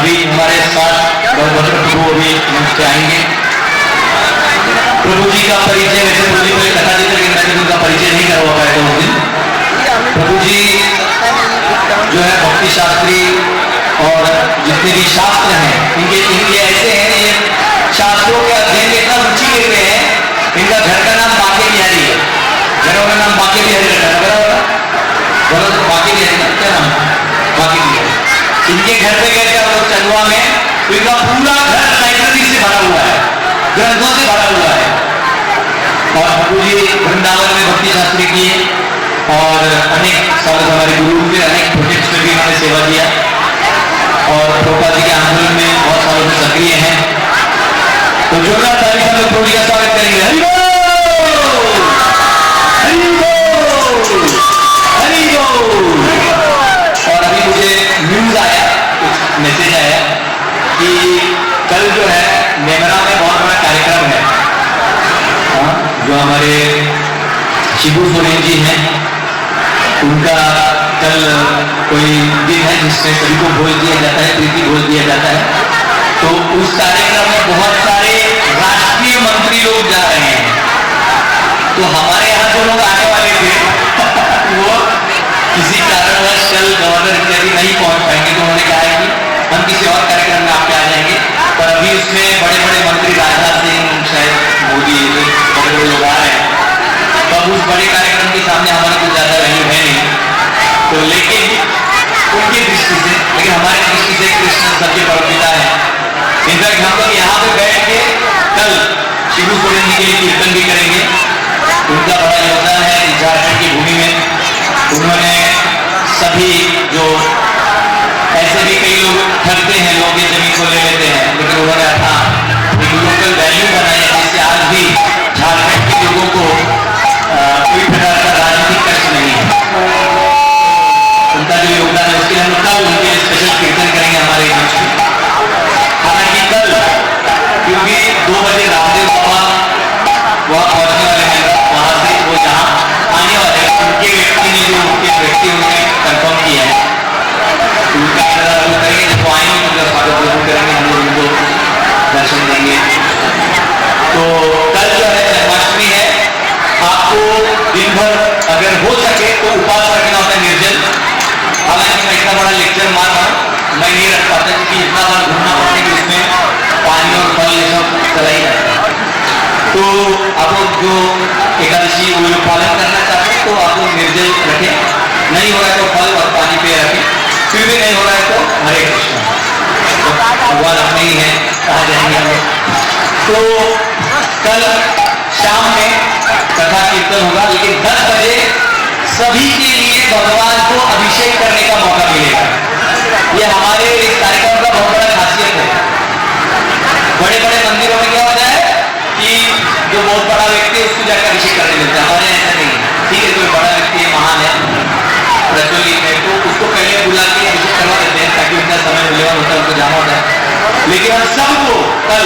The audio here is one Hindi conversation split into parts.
अभी हमारे साथ बलभद्र प्रभु अभी मंच पे आएंगे। प्रभु जी का परिचय वैसे प्रभु जी पहले कथा देते, लेकिन मैं उनका परिचय नहीं करवा पाया था उस दिन। प्रभु जी जो है भक्ति शास्त्री और जितने भी शास्त्र हैं इनके ऐसे हैं, ये शास्त्रों के अध्ययन में इतना रुचि लेते हैं। इनका घर का नाम बांके बिहारी है, घरों का नाम बांके बिहारी रखा है, बोलो तो बांके बिहारी क्या नाम बांके बिहारी। इनके घर पे गए थे हम लोग चंदुआ में, तो इनका पूरा घर लाइब्रेरी से भरा हुआ है, ग्रंथों से भरा हुआ है। और प्रभु जी वृंदावन में भक्ति शास्त्री किए और अनेक साल हमारे गुरु के अनेक प्रोजेक्ट्स में भी उन्होंने सेवा किया और प्रभुपाद जी के आंदोलन में बहुत सालों से सक्रिय हैं। तो जोरदार ताली से लोग प्रभु जी का स्वागत करेंगे। हरि बोल, हरि बोल, हरि बोल। और अभी मुझे न्यूज आया, कुछ मैसेज आया कि कल जो है नेमरा में बहुत बड़ा कार्यक्रम है। जो हमारे शिबू सोरेन जी हैं, उनका कल कोई दिन है जिसमें सभी को भोज दिया जाता है, प्रीति भोज दिया जाता है। तो उस कार्यक्रम में बहुत सारे राष्ट्रीय मंत्री लोग जा रहे हैं। तो हमारे यहाँ जो लोग आने वाले थे वो किसी कारणवश कल गवर्नर इत्यादि नहीं पहुंच पाएंगे, तो उन्होंने कहा है कि हम किसी और कार्यक्रम में आपके आ जाएंगे। पर अभी उसमें बड़े बड़े मंत्री राजनाथ सिंह, शायद मोदी, बड़े बड़े लोग आ रहे हैं। तब उस बड़े कार्यक्रम के सामने हमारी कुछ ज्यादा वैल्यू है नहीं। तो लेकिन उनकी दृष्टि से, लेकिन हमारी दृष्टि से कृष्ण सबके परमपिता है। इनफैक्ट हम लोग यहाँ पे बैठ के कल शिबू सोरेन जी के लिए कीर्तन भी करेंगे। उनका बड़ा योगदान है झारखंड की भूमि में। उन्होंने सभी जो ऐसे भी कई लोग ठगते हैं, लोग ये जमीन को ले लेते हैं, लेकिन उन्होंने अपना एक लोकल वैल्यू बनाया जिससे आज भी झारखंड के लोगों को कोई प्रकार का राजनीतिक कष्ट नहीं है। उनका जो योगदान है उसके लिए हम कल उनके स्पेशल कीर्तन करेंगे हमारे मंच में। हालांकि कल क्योंकि 2 बजे रामदेव बाबा वहाँ पहुंचने वाले हैं, वहां से वो जहाँ आने वाले उनके व्यक्ति ने जो उनके व्यक्ति उन्होंने कंफर्म किया है, उनका इंतजार करेंगे। जब वो आएंगे उनका स्वागत जरूर करेंगे, हम लोग उनको दर्शन देंगे। तो कल जो है जन्माष्टमी है, आपको दिन भर अगर हो सके तो उपवास रखना होता है, निर्जल। हालांकि मैं इतना बड़ा लेक्चर मार रहा हूँ, मैं नहीं रख पाता क्योंकि इतना बार घूमना पड़ता है कि उसमें पानी और फल ये सब चला ही जाता है। तो आप लोग जो एकादशी वो पालन करना चाहते हैं तो आप लोग निर्जल रखें, नहीं हो रहा है तो फल और पानी पे रखें, फिर भी नहीं हो रहा है तो हरे कृष्ण, तो भगवान अपने ही है, कहा जाएंगे हम लोग। तो कल शाम में कथा कीर्तन होगा, लेकिन 10 बजे सभी के लिए भगवान को अभिषेक करने का मौका मिलेगा। ये हमारे इस कार्यक्रम का बहुत बड़ा खासियत है। बड़े बड़े मंदिरों में क्या होता है कि जो बहुत बड़ा व्यक्ति है उसको जाकर अभिषेक करने मिलता है, हमारे ऐसा नहीं है। ठीक है, कोई बड़ा व्यक्ति है, महान है, प्रज्वलित है, तो उसको पहले बुला के अभिषेक करवा देते हैं ताकि उनका समय मूल्यवान होता है, उनको जाना होता है। लेकिन हम सबको कल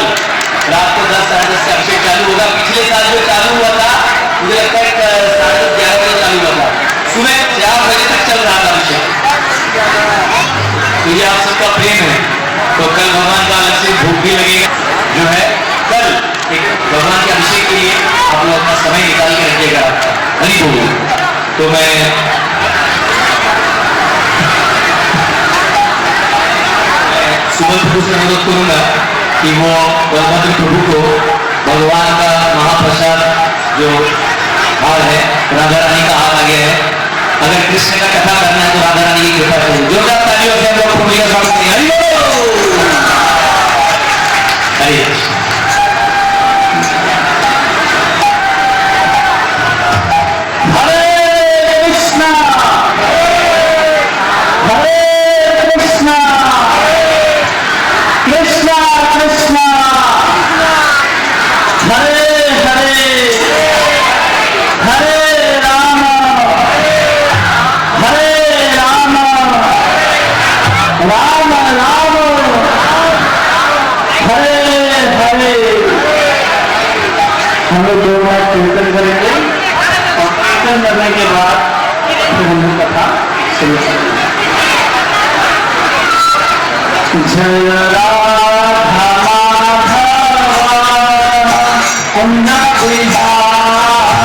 रात को 10 साढ़े 10 से अभिषेक चालू होगा। पिछले साल जो चालू हुआ था मुझे लगता है 11:30 बजे चालू हुआ था, सुबह 4 बजे तक चल रहा था अभिषेक। तो ये आप सबका प्रेम है, तो कल भगवान का अलग से भूख भी लगेगा। जो है कल एक भगवान के अभिषेक के लिए आप लोग अपना समय निकाल के रखिएगा। हरि बोल। तो मैं सुबह प्रभु से अनुरोध करूंगा कि वो बलभद्र प्रभु को भगवान का महाप्रसाद जो हार है, राधा रानी का हार आ गया है, अगर कृष्ण का कथा करना है तो राधा रानी की कृपा करें। जोरदार तालियों से हम लोग प्रभु का स्वागत करें। हरि बोल, हरे कृष्ण। कृष्णा कृष्णा हरे हरे, हरे राम राम राम हरे हरे। हम लोग 2 बार कीर्तन करेंगे और कीर्तन करने के बाद फिर हम लोग कथा शुरू करेंगे। जय राधा माधव कुंज बिहारी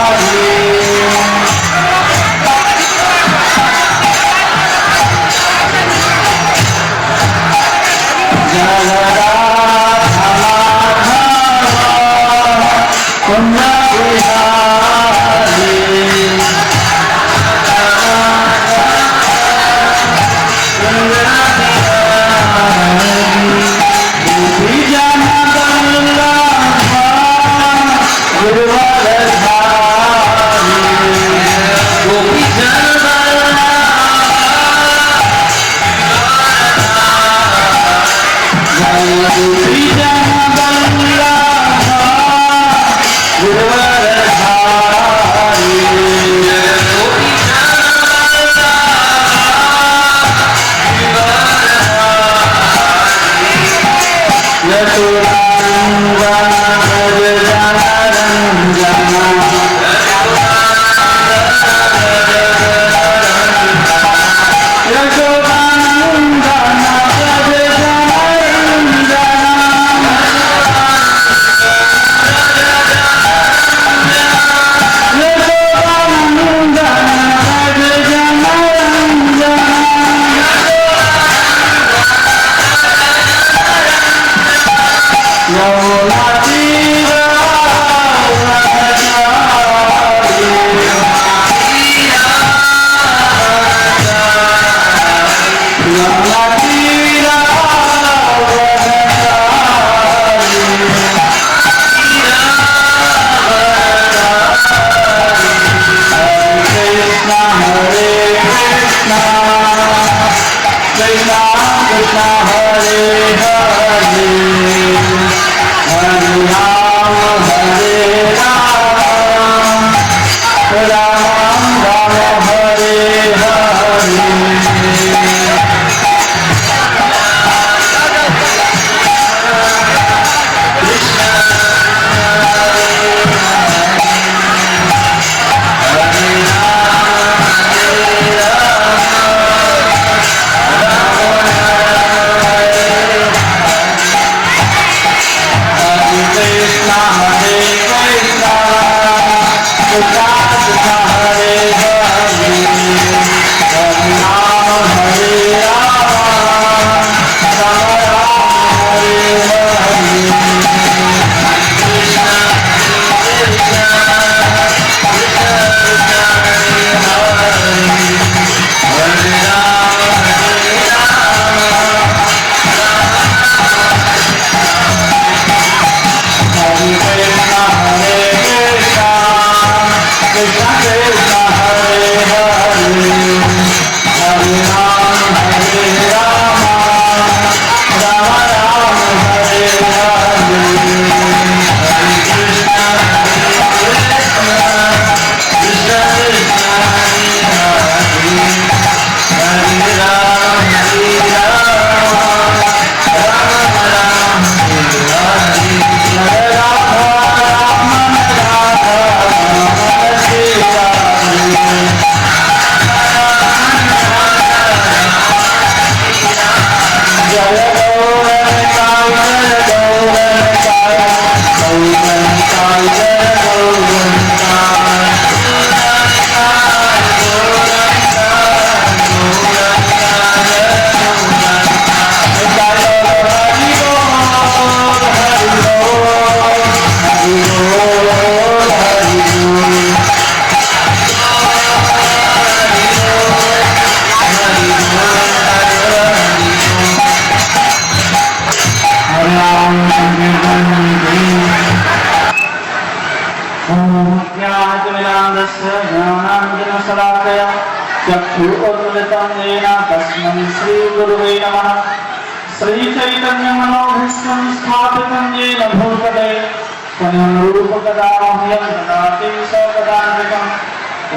जय राधा माधव कुंज बिहारी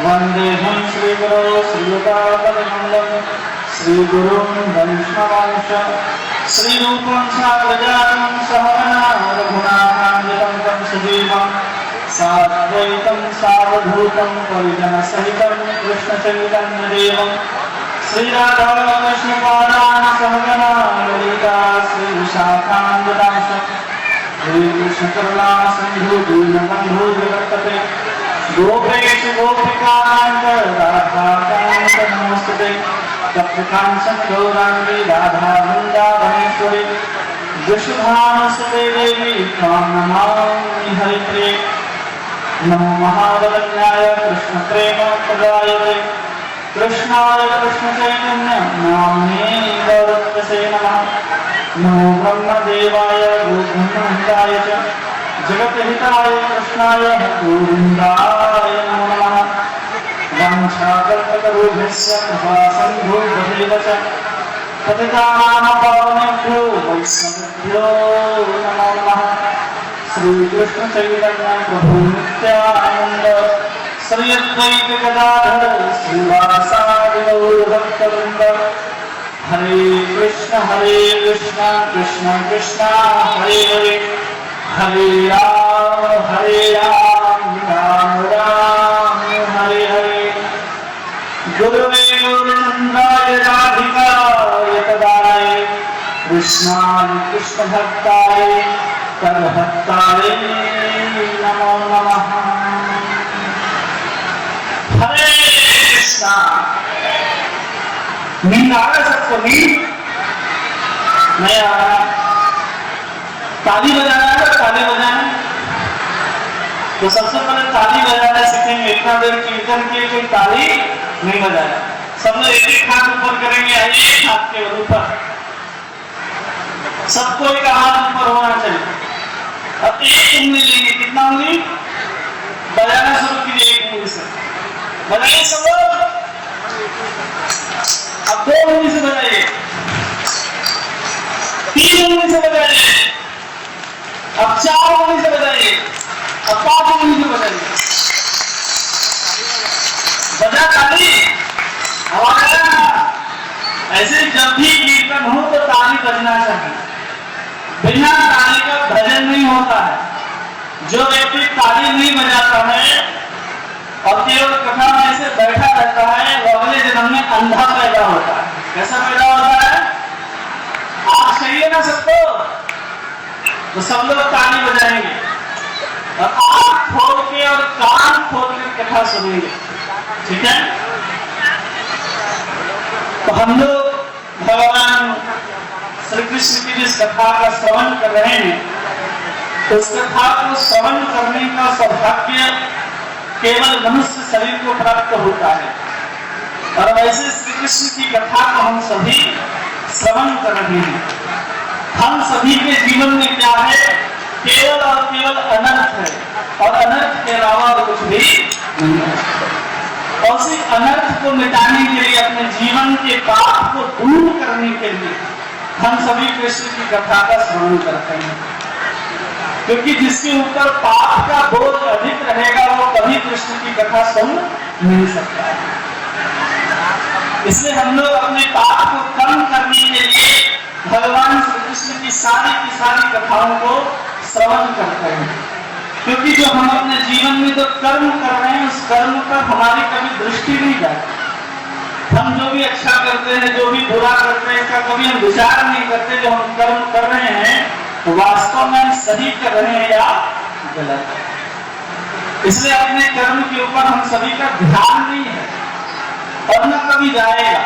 वंदेहं श्रीगुरो श्रीयुतापदमंगलं श्रीगुरुं वैष्णवांश श्रीरूपं साग्रजातं सहगना रघुनाथान्वितं तं सजीवं साद्वैतं सावधूतं परिजनसहितं कृष्णचैतन्यदेवं श्री राधा कृष्ण पादान सहगना ललिता श्री विशाखान्वितांश श्री कृष्ण करुणा सिंधु दीनबंधु जगत्पते गोपेश गोपिकांत राधा कांत नमस्ते तप्तकांचन गौरांगी राधा वृंदावनेश्वरी वृषभानुसुते देवी त्वां नमामि हरिप्रिये नमो महावदन्याय कृष्ण प्रेम प्रदायते कृष्णाय कृष्ण चैतन्य नाम्ने गौरवसे नमः नमो ब्रह्मदेवाय गोब्रह्महिताय च जगद्हिताय कृष्णाय गोविन्दाय नमो नमः वंशाकल्पतरुभ्यश्च कृपासिन्धुभ्येव च पतितानां पावनेभ्यो वैष्णवेभ्यो नमो नमः श्री कृष्ण चैतन्य प्रभु नित्यानंद श्री अद्वैत गदाधर श्रीवासादि गौर भक्तवृंद हरे कृष्ण कृष्ण कृष्ण हरे हरे हरे राम राम राम हरे हरे गुरुवे गौरचंद्राय राधिकाय तदाय कृष्णाय कृष्ण भक्ताय तद्भक्ताय नमो नमः हरे कृष्णा। नींद आ रहा है सबको? नींद नहीं आ रहा? ताली बजाना है तो ताली बजाना। तो सबसे पहले ताली बजाना सीखेंगे। इतना देर कीर्तन किए कोई ताली नहीं बजाया। सब लोग एक एक हाथ ऊपर करेंगे। एक हाथ के ऊपर सबको एक हाथ ऊपर होना चाहिए। अब एक उंगली लेंगे। कितना उंगली? बजाना शुरू कीजिए एक उंगली से। बजाइए सब लोग। अब 2 उंगली से बजाइए, 3 उंगली से बजाइए, अब 4 उंगली से बजाइए, अब 5 उंगली से बजाइए। बजा ताली, आवाज आया ना? ऐसे जब भी कीर्तन हो तो ताली बजना चाहिए। बिना ताली का भजन नहीं होता है। जो व्यक्ति ताली नहीं बजाता है और केवल कथा में से बैठा रहता है वो अगले जन्म में अंधा पैदा होता है। कैसा पैदा होता है? आप चाहिए ना सबको? तो सब लोग ताली बजाएंगे और आंख खोल के और कान खोल कर कथा सुनेंगे। ठीक है? तो हम लोग भगवान श्री कृष्ण की जिस कथा का श्रवण कर रहे हैं उस कथा को श्रवण करने का सौभाग्य केवल मनुष्य शरीर को प्राप्त होता है। और वैसे श्री कृष्ण की कथा को हम सभी श्रवण कर रहे हैं। हम सभी के जीवन में क्या है? केवल और केवल अनर्थ है और अनर्थ के अलावा कुछ भी नहीं है। और उसी अनर्थ को मिटाने के लिए, अपने जीवन के पाप को दूर करने के लिए हम सभी कृष्ण की कथा का श्रवण करते हैं। क्योंकि जिसके ऊपर पाप का बोझ अधिक रहेगा वो कभी कृष्ण की कथा सुन नहीं सकता है। इसलिए हम लोग अपने पाप को कम करने के लिए भगवान श्री कृष्ण की सारी कथाओं को श्रवण करते हैं। क्योंकि जो हम अपने जीवन में जो कर्म कर रहे हैं उस कर्म पर हमारी कभी दृष्टि नहीं जाती। हम जो भी अच्छा करते हैं, जो भी बुरा करते हैं, इसका कभी हम विचार नहीं करते। जो हम कर्म कर रहे हैं तो वास्तव में हम सही कर रहे हैं या गलत। इसलिए अपने कर्म के ऊपर हम सभी का ध्यान नहीं है और न कभी जाएगा।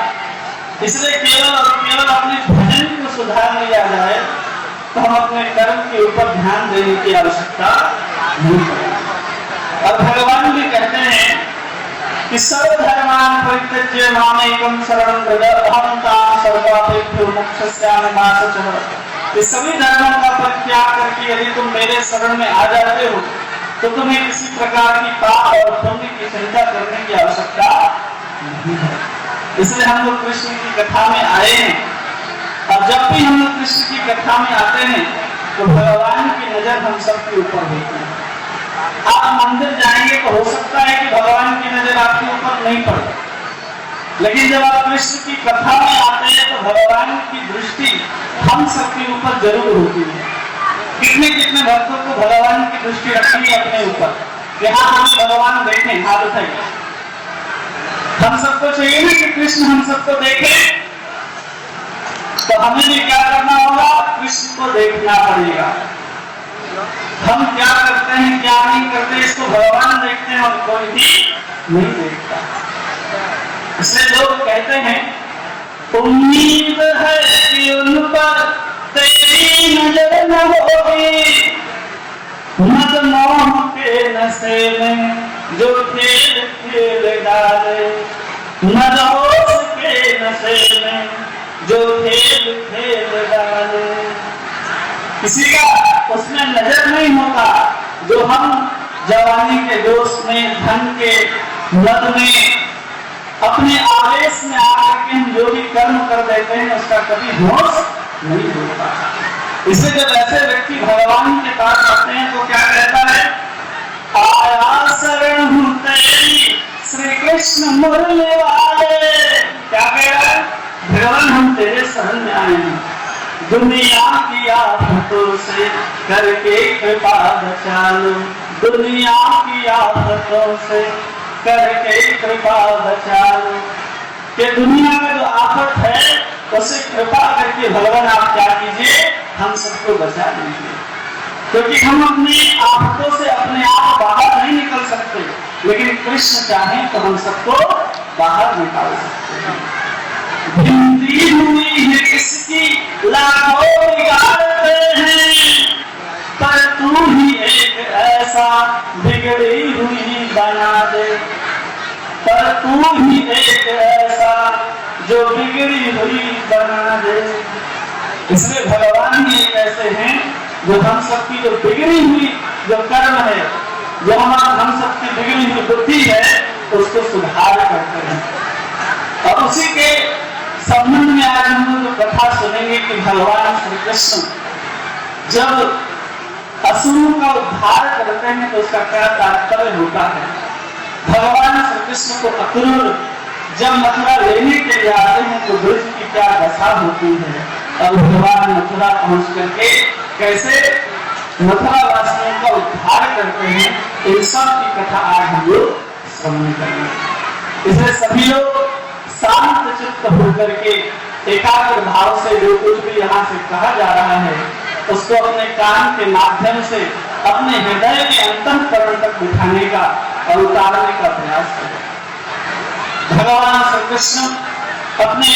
इसलिए केवल और केवल अपने भजन को सुधार लिया जाए तो हम अपने कर्म के ऊपर ध्यान देने की आवश्यकता नहीं है। और भगवान भी कहते हैं कि सर्वधर्मान् परित्यज्य मामेकं शरणं व्रज अहं तां सर्वापेभ्यो मोक्षयिष्यामि मा शुचः। इस सभी धर्मों का परित्याग करके यदि तुम मेरे शरण में आ जाते हो तो तुम्हें किसी प्रकार की पाप और पुण्य की चिंता करने की आवश्यकता नहीं है। इसलिए हम लोग कृष्ण की कथा में आए हैं। और जब भी हम लोग कृष्ण की कथा में आते हैं तो भगवान की नजर हम सबके ऊपर होती है। आप मंदिर जाएंगे तो हो सकता है कि भगवान की नजर आपके ऊपर नहीं पड़े, लेकिन जब आप कृष्ण की कथा में आते हैं तो भगवान की दृष्टि हम सबके ऊपर जरूर होती है। कितने कितने भक्तों को भगवान की दृष्टि रखी है अपने ऊपर कि हाँ हम भगवान बैठे, हाथ उठाइए। हम सबको चाहिए ना कि कृष्ण हम सबको देखे, तो हमें भी क्या करना होगा, कृष्ण को देखना पड़ेगा। हम क्या करते हैं क्या नहीं करते इसको भगवान देखते हैं और कोई भी नहीं देखता। इसलिए लोग कहते हैं उम्मीद है कि उन पर तेरी नजर न होगी, मद मोह के नशे में जो खेल खेल डाले, मद होश के नशे में जो खेल खेल डाले। किसी का उसमें नजर नहीं होता, जो हम जवानी के जोश में, धन के मद में, अपने आवेश में आकर के हम जो भी कर्म कर देते हैं उसका कभी होश नहीं होता। इससे जब ऐसे व्यक्ति भगवान के पास आते हैं तो क्या कहता है, आया शरण हूं तेरी श्री कृष्ण मुरली वाले। क्या कह रहा है, भगवान हम तेरे शरण में आए हैं, दुनिया की आफतों से करके कृपा बचा लो, दुनिया की आफतों से करके कृपा बचा लो। कि दुनिया में जो आफत है उसे कृपा करके भगवान आप क्या कीजिए, हम सबको बचा लीजिए। क्योंकि हम अपनी आफतों से अपने आप बाहर नहीं निकल सकते, लेकिन कृष्ण चाहे तो हम सबको बाहर निकाल सकते हैं। गिनती हुई है किसकी लाखों बिगाड़ते हैं, पर तू ही एक ऐसा बिगड़ी हुई बना दे, पर तू ही एक ऐसा जो बिगड़ी हुई बना दे। इसलिए भगवान ही एक ऐसे हैं जो हम सबकी जो बिगड़ी हुई जो कर्म है, जो हम सबकी बिगड़ी हुई बुद्धि है, उसको सुधार करते हैं। और उसी के संबंध में आज हम लोग जो कथा सुनेंगे कि भगवान श्री कृष्ण जब असुरों का उद्धार करते हैं तो उसका क्या तात्पर्य होता है। भगवान श्री कृष्ण को असुर जब मथुरा लेने के लिए आते हैं तो ब्रज की क्या दशा होती है, और भगवान मथुरा पहुंच करके कैसे मथुरा वासियों का उद्धार करते हैं, इन सब की कथा आज हम लोग श्रवण करेंगे। इसलिए सभी लोग शांत चित्त होकर के एकाग्र भाव से जो कुछ भी यहाँ से कहा जा रहा है उसको अपने कान के माध्यम से अपने हृदय के अंतःकरण तक बिठाने का और उतारने का प्रयास करें। भगवान श्री कृष्ण अपने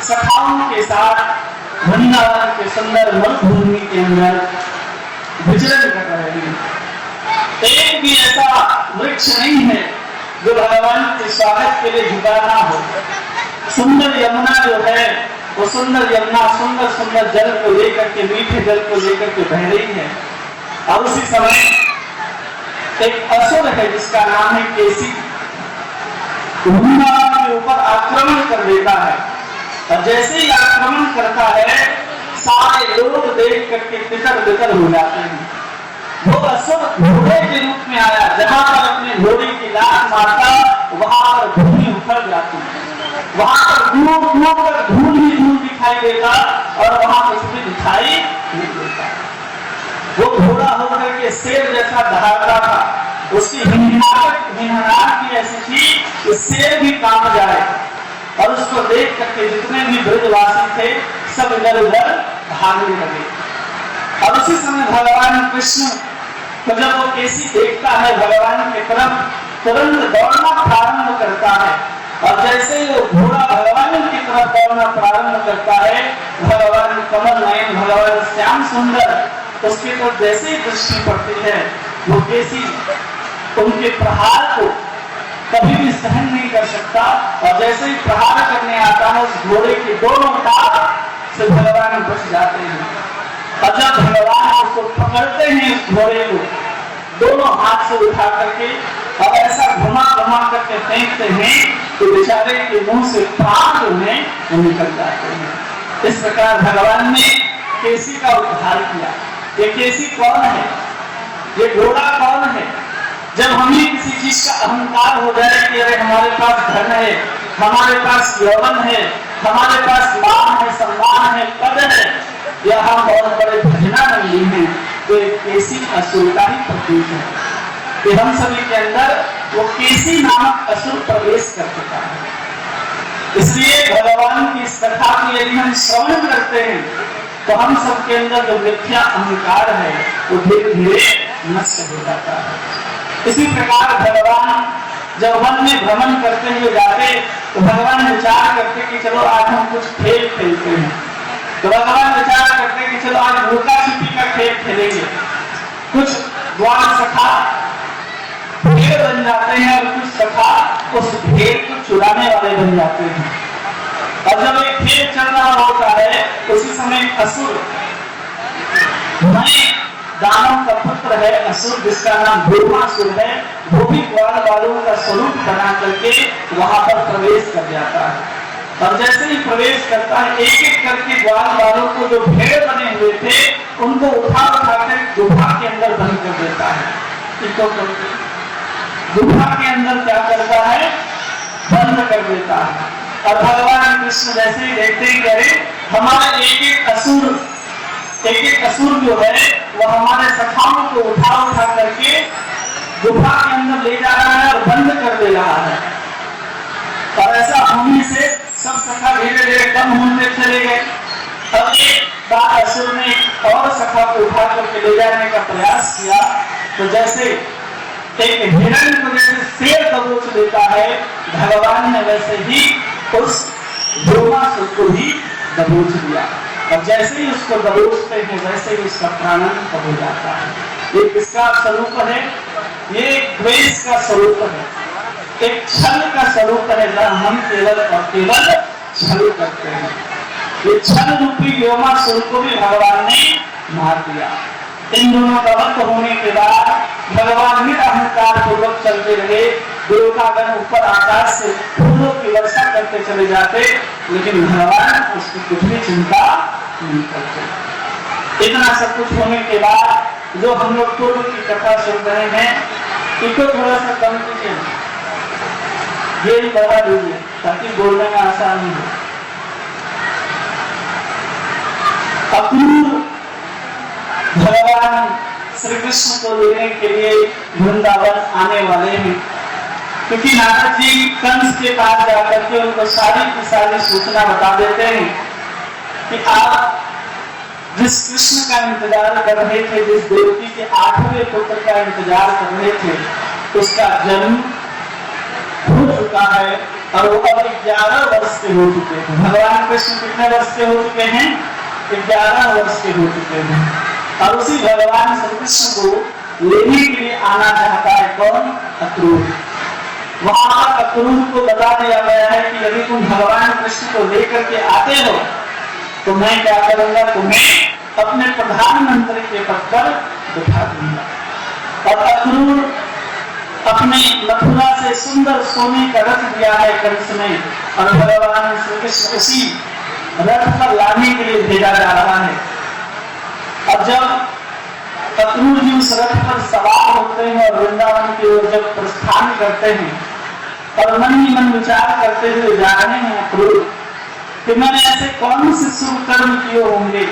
सखाओं के साथ वृंदावन के सुंदर मरुभूमि के अंदर विचरण कर रहे हैं। एक भी ऐसा वृक्ष नहीं है जो भगवान के स्वागत के लिए झुका ना हो। सुंदर यमुना जो है वो सुंदर यमुना सुंदर सुंदर जल को लेकर के, मीठे जल को लेकर के बह रही है। और उसी समय एक असुर है जिसका नाम है केसी, वृंदावन के ऊपर आक्रमण कर देता है। और जैसे ही आक्रमण करता है सारे लोग देख करके तितर बितर हो जाते हैं। वो असुर घोड़े के रूप में आया, जहां पर अपने घोड़े की लात मारता वहां पर धूल उखड़ जाती है, वहां पर दूर दूर तक धूल ही धूल दिखाई देता और वहां कुछ भी दिखाई नहीं देता। वो घोड़ा होकर के शेर जैसा दहाड़ता था, उसकी हिनहनाहट भी ऐसी थी कि शेर भी काम जाए। और उसको देख करके जितने भी ब्रजवासी थे सब इधर उधर भागने लगे। और उसी समय भगवान कृष्ण तो जब वो केसी देखता है भगवान की तरफ तुरंत दौड़ना प्रारंभ करता है। और जैसे ही वो घोड़ा भगवान की तरफ दौड़ना प्रारंभ करता है, भगवान कमल नयन, भगवान श्याम सुंदर उसके तरफ जैसे ही दृष्टि पड़ती है वो केसी उनके प्रहार को कभी भी सहन नहीं कर सकता। और जैसे ही प्रहार करने आता है उस घोड़े के दोनों टांग से भगवान बच जाते हैं। और जब भगवान उसको पकड़ते हैं उस घोड़े को दोनों हाथ से उठा करके और ऐसा घुमा घुमा करके फेंकते हैं तो बेचारे के मुंह से प्राण जो है वो निकल जाते हैं। इस प्रकार भगवान ने केसी का उद्धार किया। ये केसी कौन है, ये घोड़ा कौन है? जब हमें किसी चीज का अहंकार हो जाए कि अरे हमारे पास धन है, हमारे पास यौवन है, हमारे पास मान है, सम्मान है, पद है, या हम बहुत बड़े भजनानंदी हैं, तो एक ऐसी असुर का ही प्रतीक है कि हम सभी के अंदर वो केसी नामक असुर प्रवेश कर चुका है। इसलिए भगवान की इस कथा को यदि हम श्रवण करते हैं तो हम सबके अंदर जो मिथ्या अहंकार है वो धीरे धीरे नष्ट हो जाता है। इसी प्रकार भगवान जब वन में भ्रमण करते हुए जाते तो भगवान विचार करते कि चलो आज हम कुछ खेल खेलते हैं। तो भगवान विचार करते कि चलो आज लुका छिपी का खेल खेलेंगे। कुछ द्वार सखा भेड़ बन जाते हैं और कुछ सखा उस भेड़ को चुराने वाले बन जाते हैं। और जब एक खेल चल रहा होता है उसी समय असुर दानव का पुत्र है असुर जिसका नाम भूमासुर है, वो भी ग्वाल बालों का स्वरूप बना करके वहां पर प्रवेश कर जाता है। और जैसे ही प्रवेश करता है एक एक करके ग्वाल बालों को जो भेड़ बने हुए थे उनको उठा उठाकर गुफा के अंदर बंद कर देता है। गुफा के अंदर क्या करता है, बंद कर देता है। और भगवान कृष्ण जैसे ही देखते हैं कि अरे हमारे एक एक असुर जो है वो हमारे सखाओं को उठा उठा करके गुफा के अंदर ले जा रहा है और बंद कर दे रहा है। और ऐसा होने से सब सखा धीरे धीरे कम होते चले गए। अब एक बार असुर ने और सखा को उठा करके ले जाने का प्रयास किया तो जैसे एक हिरण को जैसे शेर दबोच लेता है भगवान ने वैसे ही उस भूमासुर को भी दबोच लिया। और जैसे ही उसको दबोचते हैं वैसे ही उसका प्राणांत हो जाता है। ये किसका स्वरूप है, ये द्वेष का स्वरूप है, एक छल का स्वरूप है जहाँ हम केवल और केवल छल करते हैं। ये छल रूपी व्योमासुर को भी भगवान ने मार दिया। इन दोनों का वध होने के बाद भगवान नित अहंकार पूर्वक चलते रहे। देवतागण ऊपर आकाश से फूलों की वर्षा करते चले जाते लेकिन भगवान उसकी कुछ भी चिंता नहीं करते। इतना सब कुछ होने के बाद जो हम लोग पूर्व की कथा सुन रहे हैं इसको थोड़ा सा कम कीजिए, ये भी बढ़ा दीजिए ताकि बोलने में आसानी हो। अक्रूर भगवान श्री कृष्ण को लेने के लिए वृंदावन आने वाले हैं क्योंकि नारद जी कंस के पास जाकर के उनको सारी की सारी सूचना बता देते हैं कि आप जिस कृष्ण का इंतजार कर रहे थे, जिस देवकी के 8वें पुत्र का इंतजार कर रहे थे, उसका जन्म हो चुका है और वो अब 11 वर्ष के हो चुके हैं। भगवान कृष्ण कितने वर्ष के हो चुके हैं, 11 वर्ष के हो चुके हैं। और उसी भगवान श्री कृष्ण को लेने के लिए आना चाहता है कौन, अक्रूर। वहां पर अक्रूर को बता दिया गया है कि यदि तुम भगवान कृष्ण को लेकर के आते हो तो मैं क्या करूंगा, तुम्हें अपने प्रधानमंत्री के पद पर बिठा दूंगा। और अक्रूर अपने मथुरा से सुंदर सोने का रथ दिया है कंस ने और भगवान श्री कृष्ण उसी रथ पर लाने के लिए भेजा जा रहा है। अब जब अक्रूर जी उस रथ पर सवार होते हैं और वृंदावन की ओर जब प्रस्थान करते हैं और मन ही मन विचार करते हुए जा रहे हैं अक्रूर कि मैंने ऐसे कौन से शुभ कर्म किए होंगे,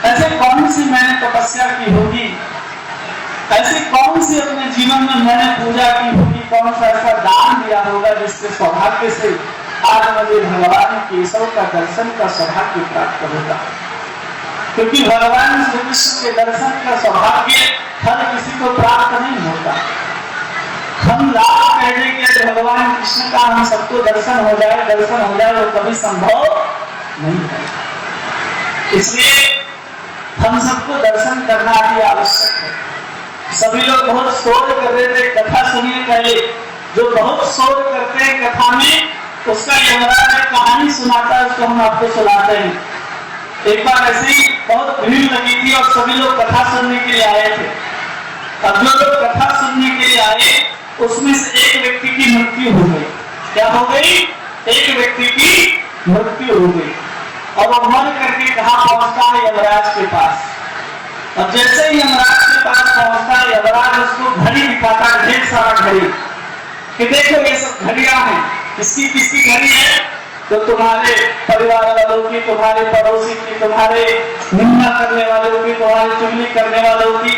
ऐसे कौन सी मैंने तपस्या की होगी, ऐसे कौन सी अपने जीवन में मैंने पूजा की होगी, कौन सा ऐसा दान दिया होगा जिसके सौभाग्य से आज मुझे भगवान केशव का दर्शन का सौभाग्य प्राप्त होगा। क्योंकि भगवान श्री कृष्ण के दर्शन का सौभाग्य हर किसी को प्राप्त नहीं होता। हम लाख कहने के भगवान कृष्ण का हम सबको दर्शन हो जाए वो कभी संभव नहीं है। इसलिए हम सबको दर्शन करना भी आवश्यक है। सभी लोग बहुत शोर कर रहे थे, कथा सुनिए पहले। जो बहुत शोर करते हैं कथा में उसका यमराज एक कहानी सुनाता है, उसको हम आपको सुनाते हैं। एक बार ऐसे ही बहुत भीड़ लगी थी और सभी लोग कथा सुनने के लिए आए थे। अब जो लोग कथा सुनने के लिए आए उसमें से एक व्यक्ति की मृत्यु हो गई। क्या हो गई? एक व्यक्ति की मृत्यु हो गई और वो मर करके कहाँ पहुंचता है? यमराज के पास। और जैसे ही यमराज के पास पहुंचता है यमराज उसको घड़ी दिखाता है, ढेर सारा घड़ी, कि देखो ये सब घड़ियां हैं। किसकी किसकी घड़ी है? तो तुम्हारे परिवार वालों की, तुम्हारे पड़ोसी की, तुम्हारे निंदा करने वालों की, तुम्हारी चुगली करने वालों की।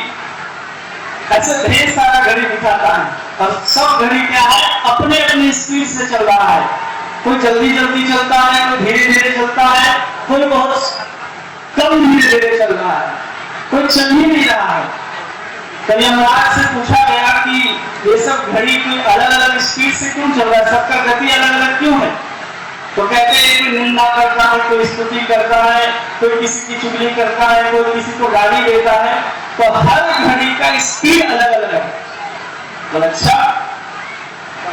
ऐसे ढेर सारा घड़ी दिखाता है और सब घड़ी क्या है, अपने अपने स्पीड से चल रहा है। कोई जल्दी जल्दी चलता है, कोई धीरे धीरे चलता है, कोई बहुत कम धीरे धीरे चल रहा है, कोई चल ही नहीं रहा है। कभी यमराज से पूछा गया कि ये सब घड़ी कोई अलग अलग स्पीड से क्यों चल रहा है, सबका गति अलग अलग क्यों है? तो कहते हैं कोई निंदा करता है, कोई स्तुति करता है, कोई किसी की चुगली करता है, कोई किसी को गाली देता है, तो हर घड़ी का स्पीड अलग अलग है। तो अच्छा,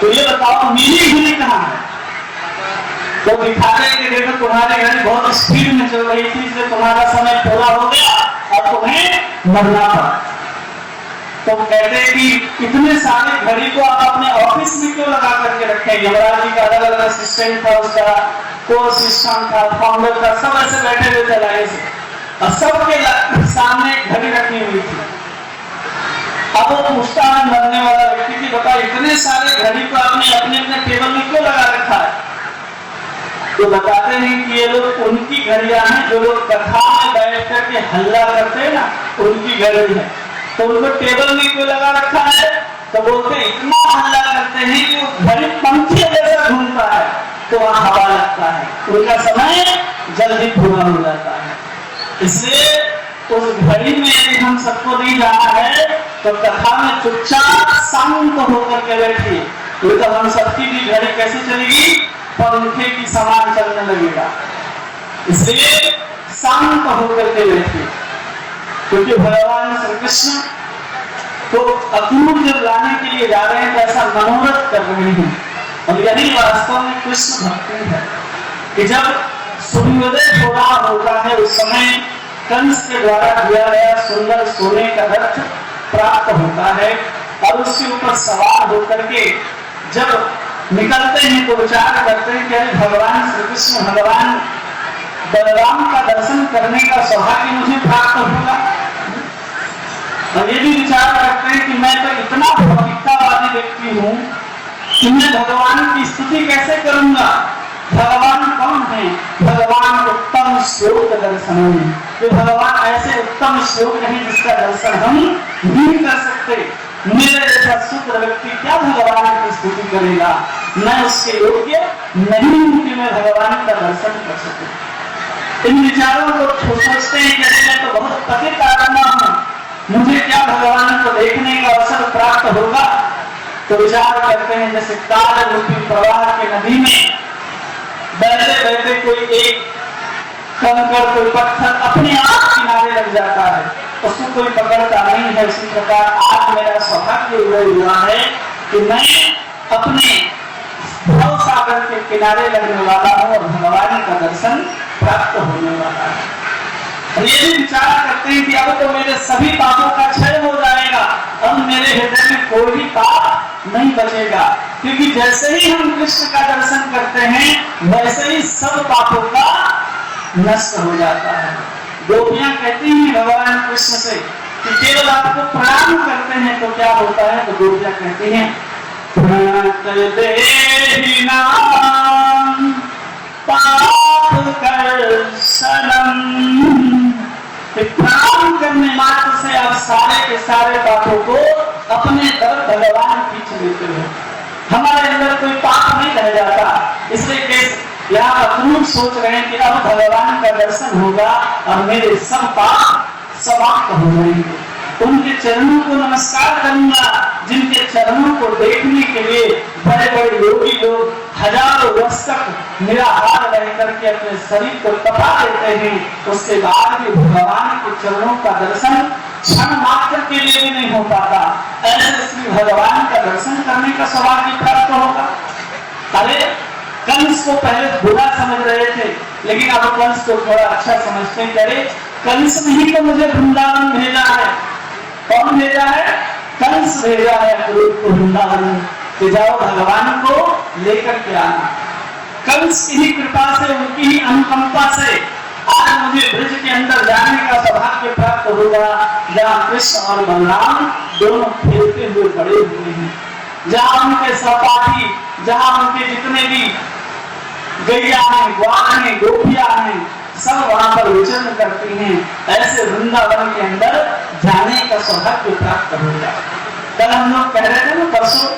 तो ये बताओ मेरी घड़ी कहाँ है? तो दिखा रहे कि देखो तुम्हारी घड़ी बहुत स्पीड में चल रही थी, इसलिए तुम्हारा समय पूरा हो गया और तुम्हें मरना पड़ा। तो कहते हैं कि इतने सारे घड़ी को आप अपने ऑफिस में क्यों लगा करके रखे? यमराज जी का अलग अलग असिस्टेंट था, उसका को असिस्टेंट था, फाउंडर था, सब ऐसे बैठे हुए थे लाइन से और सबके सामने घड़ी रखी हुई थी। अब वो पूछता है मरने वाला व्यक्ति की, बता इतने सारे घड़ी को आपने अपने अपने टेबल में क्यों लगा रखा है? तो बताते हैं कि ये लोग उनकी घड़ियां हैं जो लोग कथा में बैठ करके हल्ला करते हैं ना, उनकी घड़ी है। तो उनको टेबल में क्यों लगा रखा है? तो बोलते इतना हल्ला करते हैं कि वो घड़ी पंखे जैसा घूमता है तो वहां हवा लगता है, उनका समय जल्दी पूरा हो जाता है। इसलिए उस घड़ी में यदि हम सबको नहीं जाना है तो कथा में चुपचाप शांत होकर के बैठिए, तो हम सबकी भी घड़ी कैसे चलेगी? पंखे की समान चलने लगेगा। इसलिए शांत होकर के बैठिए, क्योंकि भगवान श्री कृष्ण को अक्रूर जब लाने के लिए जा रहे हैं तो ऐसा मनोरथ कर रहे हैं। और यही वास्तव में कृष्ण भक्ति है कि जब सूर्योदय हो रहा होता है उस समय कंस के द्वारा दिया गया सुंदर सोने का रथ प्राप्त होता है और उसके ऊपर सवार होकर के जब निकलते हैं तो विचार करते हैं कि भगवान श्री कृष्ण भगवान बलराम का दर्शन करने का सौभाग्य मुझे प्राप्त होगा। और ये भी विचार करते हैं कि मैं तो इतना भौतिकतावादी व्यक्ति हूँ कि मैं भगवान की स्तुति कैसे करूंगा? भगवान कौन है? भगवान उत्तम श्लोक दर्शन है, तो भगवान ऐसे उत्तम श्लोक नहीं जिसका दर्शन हम नहीं कर सकते। मेरे जैसा शुद्ध व्यक्ति क्या भगवान की स्तुति करेगा? मैं उसके योग्य नहीं हूं कि मैं भगवान का दर्शन कर सकूं। इन विचारों को सोचते हैं कि मैं तो बहुत पतित आत्मा हूं, मुझे क्या भगवान को देखने का अवसर प्राप्त होगा? तो विचार करते हैं जैसे काल रूपी प्रवाह के नदी में बैठे बैठे कोई एक कंकड़ कोई पत्थर अपने आप किनारे लग जाता है, उसको कोई पकड़ता नहीं है। इसी प्रकार आज मेरा सौभाग्य हुआ है कि मैं अपने भव सागर के किनारे लगने वाला हूँ और भगवान का दर्शन प्राप्त होने वाला है। ये भी विचार करते हैं कि अब तो मेरे सभी पापों का क्षय हो जाएगा, अब मेरे हृदय में कोई भी पाप नहीं बचेगा, क्योंकि जैसे ही हम कृष्ण का दर्शन करते हैं वैसे ही सब पापों का नष्ट हो जाता है। गोपियां कहती हैं भगवान कृष्ण से कि केवल आपको प्रणाम करते हैं तो क्या होता है? तो गोपियां कहती हैं प्रणत देहिना पाप कर शरण, प्रणाम करने मात्र से आप सारे के सारे पापों को अपने तरफ भगवान खींच लेते हो, हमारे अंदर कोई पाप नहीं रह जाता। इसलिए कैसे यहाँ अक्रूर सोच रहे हैं कि अब भगवान का दर्शन होगा और मेरे सब पाप समाप्त हो जाएंगे। उनके चरणों को नमस्कार करूंगा जिनके चरणों को देखने के लिए बड़े बड़े योगी लोग हजारों वर्ष तक निराहार रह करके अपने शरीर को तपा देते हैं, उसके बाद भी भगवान के चरणों का दर्शन क्षण मात्र के लिए भी नहीं हो पाता। ऐसे श्री भगवान का दर्शन करने का सौभाग्य प्राप्त होगा। अरे कंस को पहले बुरा समझ रहे थे, लेकिन अब कंस को थोड़ा अच्छा समझते हैं। अरे कंस नहीं तो मुझे वृंदावन भेजा है। कौन भेजा है? कंस भेजा है अक्रूर को वृंदावन कि जाओ भगवान को लेकर के आना। कंस की ही कृपा से, उनकी ही अनुकंपा से आज मुझे ब्रज के अंदर जाने का सौभाग्य प्राप्त होगा, जहाँ कृष्ण और बलराम दोनों खेलते हुए बड़े हुए हैं, जहाँ उनके सहपाठी, जहाँ उनके जितने भी गैया हैं, ग्वाल हैं, गोपियां हैं, सब वहां पर विचरण करती हैं। ऐसे वृंदावन के अंदर जाने का सौभाग्य प्राप्त होगा। कल हम लोग कह रहे थे ना परसों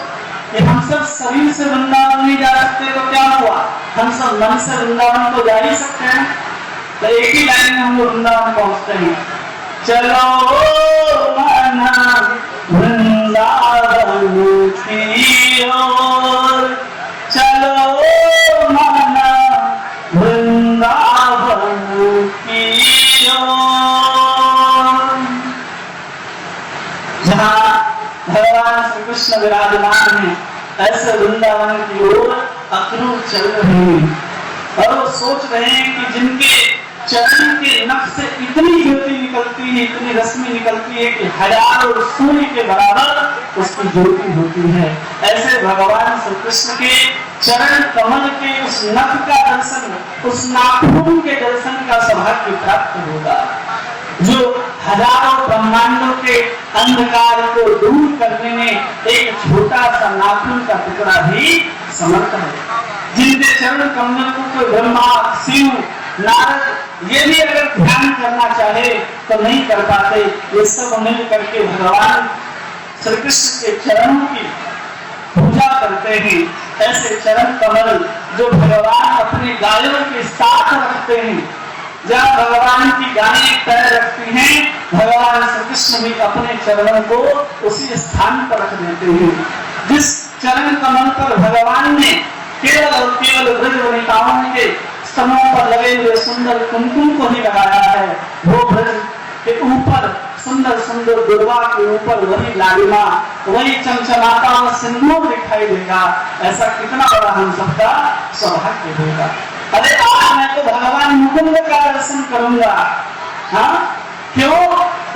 कि हम सब शरीर से वृंदावन नहीं जा सकते, तो क्या हुआ, हम सब मन से वृंदावन को जा ही सकते हैं। तो एक ही लाइन में हम लोग वृंदावन पहुंचते हैं। चलो मना वृंदावन की ओर, चलो मना वृंदावन की ओर, जहाँ भगवान श्री कृष्ण विराजमान हैं, ऐसे वृंदावन की ओर अक्रूर चल रहे हैं। और वो सोच रहे हैं कि जिनके चरण के नख से इतनी ज्योति निकलती है, इतनी रश्मि निकलती है कि हजारों सूर्य के बराबर उसकी ज्योति होती है। ऐसे भगवान श्री कृष्ण के चरण कमल के उस नख का दर्शन, उस नाखून के दर्शन का सौभाग्य प्राप्त होगा, जो हजारों ब्रह्मांडों के अंधकार को दूर करने में एक छोटा सा नाखून का टुकड़ा भी समर्थ है। जिनके चरण कमल को कोई ब्रह्मा, शिव, नारद ये भी अगर ध्यान करना चाहे तो नहीं कर पाते। ये सब मिल करके भगवान श्री कृष्ण के चरणों की पूजा करते हैं। ऐसे चरण कमल जो भगवान अपने गायों के साथ रखते हैं, जहाँ भगवान की गायें पैर रखती हैं, भगवान श्री कृष्ण भी अपने चरणों को उसी स्थान पर रख देते हैं। जिस चरण कमल पर भगवान ने केवल और केवल ब्रज वनिताओं के स्तनों पर लगे हुए सुंदर कुमकुम को ही लगाया है, वो ब्रज के ऊपर सुंदर सुंदर दुर्वा के ऊपर वही लालिमा, वही चमचमाता हुआ सिंदूर दिखाई देगा। ऐसा कितना बड़ा हम सबका सौभाग्य होगा। अरे आज मैं तो भगवान मुकुंद का दर्शन करूंगा। हाँ, क्यों?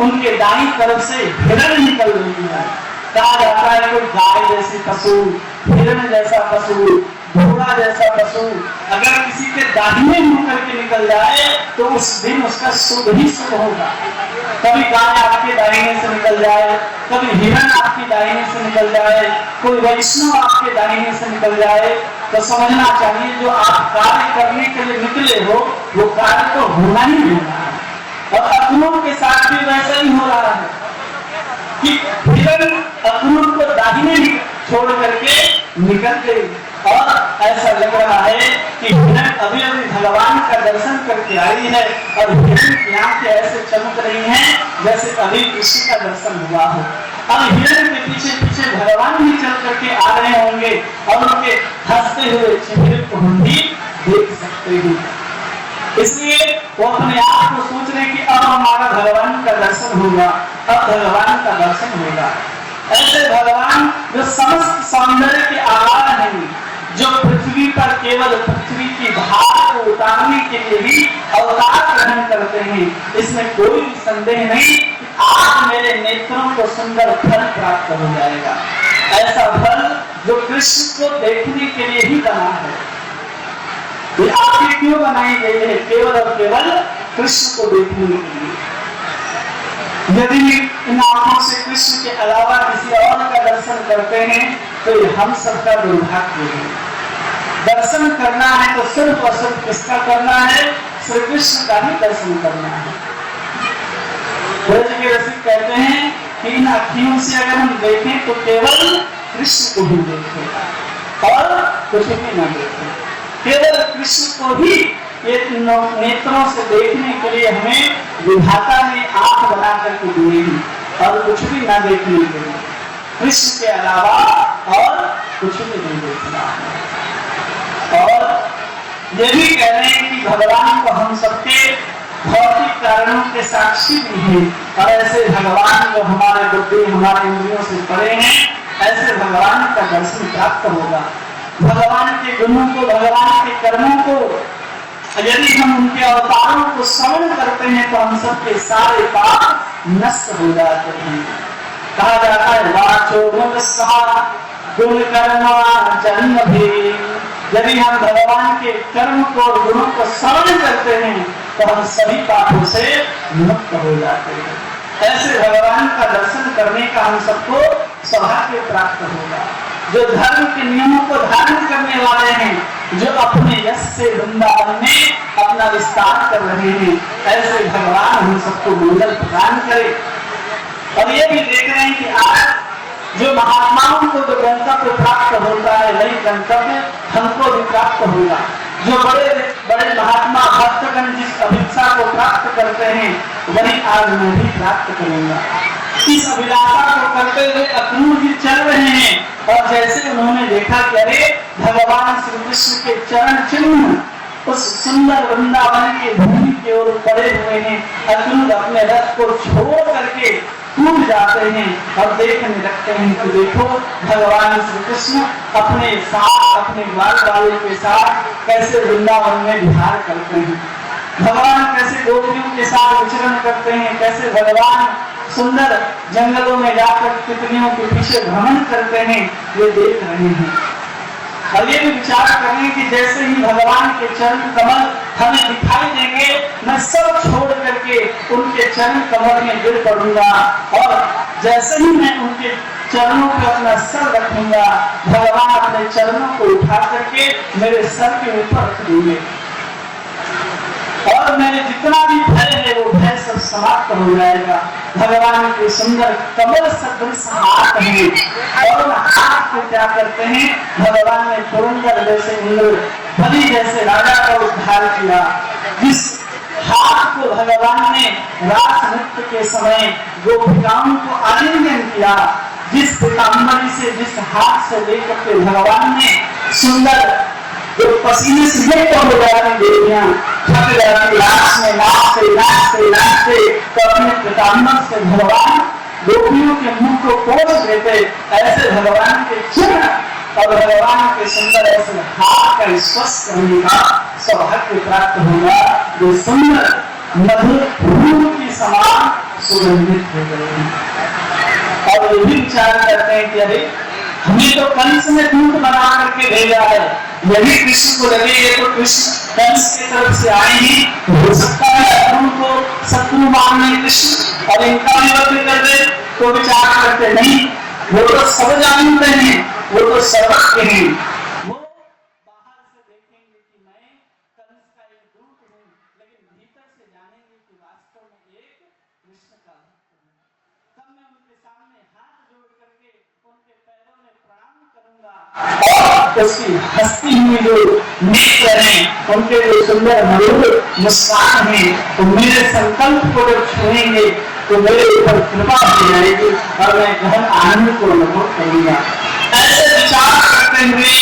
उनके दाईं तरफ से हिरण निकल रही है। कहा जाता है कोई गाय जैसी पशु, हिरण जैसा पशु, घोड़ा जैसा पशु अगर किसी के दाहिने मुंह करके निकल जाए तो उस दिन उसका शुभ ही शुभ होगा। कभी गाय आपके दाहिने से निकल जाए, कभी हिरण आपकी दाहिने से निकल जाए, कोई वैष्णव आपके दाहिने से निकल जाए, तो समझना चाहिए जो आप कार्य करने के लिए निकले हो वो कार्य तो होना ही होना है। और अक्रूर के साथ भी वैसा ही हो रहा है कि हिरण अक्रूर को दाहिने छोड़ करके निकल गई। और ऐसा लग रहा है कि हिरण अभी अभी भगवान का दर्शन करके आई है और हिरण की आंखें ऐसे चमक रही हैं जैसे अभी कृष्ण का दर्शन हुआ हो। अब हिरण के पीछे पीछे भगवान भी चल करके आ रहे होंगे और उनके हंसते हुए चेहरे को हम भी देख सकते हैं। इसलिए वो अपने आप को सोच रहे कि अब हमारा भगवान का दर्शन होगा, अब भगवान का दर्शन होगा। ऐसे भगवान जो समस्त सौंदर्य के आधार हैं, जो पृथ्वी पर केवल पृथ्वी की भार को उतारने के लिए भी अवतार ग्रहण करते हैं, इसमें कोई भी संदेह नहीं कि आज मेरे नेत्रों को सुंदर फल प्राप्त हो जाएगा। ऐसा फल जो कृष्ण को देखने के लिए ही बना है। ये आंखें क्यों बनाई गई है? केवल और केवल कृष्ण को देखने के लिए। यदि इन आंखों से कृष्ण के अलावा किसी और का दर्शन करते हैं तो ये हम सबका दुर्भाग्य है। दर्शन करना है तो सिर्फ और सिर्फ किसका करना है? श्री कृष्ण का ही दर्शन करना है। ब्रज के रसिक कहते हैं कि इन अखियों से अगर हम देखें तो केवल कृष्ण को ही देखें और कुछ भी न देखें। केवल कृष्ण को ही ये नेत्रों से देखने के लिए हमें विधाता ने आंख बना करके दी है और कुछ भी न देखने के लिए, कृष्ण के अलावा और कुछ भी नहीं देखना है। और ये भी कह रहे हैं कि भगवान को हम सबके भौतिक कारणों के साक्षी भी हैं और ऐसे भगवान जो हमारे बुद्धि हमारे इंद्रियों से परे हैं, ऐसे भगवान का दर्शन प्राप्त होगा। भगवान के गुणों को, भगवान के कर्मों को यदि हम उनके अवतारों को श्रवण करते हैं तो हम सबके सारे पाप नष्ट हो जाते हैं। कहा जाता है वाचो गुण कर्मा जन्म भी। यदि हम भगवान के कर्म को और गुणों को श्रवण करते हैं तो हम सभी पापों से मुक्त हो जाते हैं। ऐसे भगवान का दर्शन करने का हम सबको सौभाग्य प्राप्त होगा। जो धर्म के नियमों को धारण करने वाले हैं, जो अपने यश से वृंदावन में अपना विस्तार कर रहे हैं। ऐसे भगवान हम सबको मंगल प्रदान करे। और ये भी देख रहे हैं कि आज जो महात्माओं को जो गंतव्य प्राप्त होता है, वही गंतव्य हमको भी प्राप्त होगा। जो बड़े बड़े महात्मा भक्तगण जिस अभिलाषा को प्राप्त करते हैं, वही आज मैं भी प्राप्त करूंगा। इस अभिलाषा को करते हुए अक्रूर जी चल रहे हैं, और जैसे उन्होंने देखा कि अरे भगवान श्री कृष्ण के चरण चिन्ह उस सुंदर वृंदावन के भूमि की ओर पड़े हुए हैं, अक्रूर अपने रथ को छोड़ करके कूद जाते हैं और देखने लगते हैं कि देखो भगवान श्री कृष्ण अपने साथ, अपने ग्वाल वाले के साथ कैसे वृंदावन में विहार करते हैं, भगवान कैसे गोपियों के साथ विचरण करते हैं, कैसे भगवान सुंदर जंगलों में जाकर तितलियों के पीछे भ्रमण करते हैं, वे देख रहे हैं। और ये भी विचार करें कि जैसे ही भगवान के चरण कमल हमें दिखाई देंगे, मैं सब छोड़ करके उनके चरण कमल में गिर पड़ूंगा, और जैसे ही मैं उनके चरणों पर अपना सर रखूंगा, भगवान अपने चरणों को उठा करके मेरे सर के ऊपर रख देंगे, और मेरे जितना भी भय है वो भय सब समाप्त हो जाएगा। भगवान के सुंदर कमल सदृश हाथ हैं, और हाथ को क्या करते हैं, भगवान ने पुरंदर जैसे इंद्र बलि जैसे राजा का उद्धार किया। जिस हाथ को भगवान ने रास नृत्य के समय गोपिकाओं को आलिंगन किया, जिस पीताम्बरी से, जिस हाथ से लेकर के भगवान ने सुंदर जो पसीने से हो जाती देवियां थक जाती, लाश में नाचते तो अपने पीताम्बर से भगवान गोपियों के मुंह को पोंछ देते, ऐसे भगवान के चरण और भगवान के सुंदर ऐसे हाथ का स्पर्श करने का सौभाग्य प्राप्त होगा, जो सुंदर मधुर फूल के समान सुगंधित हो गए हैं। और ये भी विचार करते हैं कि अरे हमें तो कंस ने दूत बना करके भेजा है, यदि कृष्ण को लगे ये तो कृष्ण कंस की तरफ से आए ही, हो सकता है अक्रूर को शत्रु मानने कृष्ण और इनका भी वध कर दे। तो विचार करते नहीं, वो तो सब जानते हैं, वो तो सर्वज्ञ हैं, वो बाहर से देखेंगे कि मैं कंस का एक दूत हूँ, लेकिन भीतर से जानेंगे कि वास्तव में एक कृष्ण का भक्त हूँ। तब मैं उनके सामने हाथ जोड़ करके उनके पैरों में प्रणाम करूंगा, और उसकी हंसती हुई जो नेत्र हैं, उनके जो सुंदर मधुर मुस्कान है, तो मेरे संकल्प को जब छुएंगे तो मेरे ऊपर कृपा हो जाएगी और मैं गहन आनंद को अनुभव करूंगा। ऐसे विचार करते हुए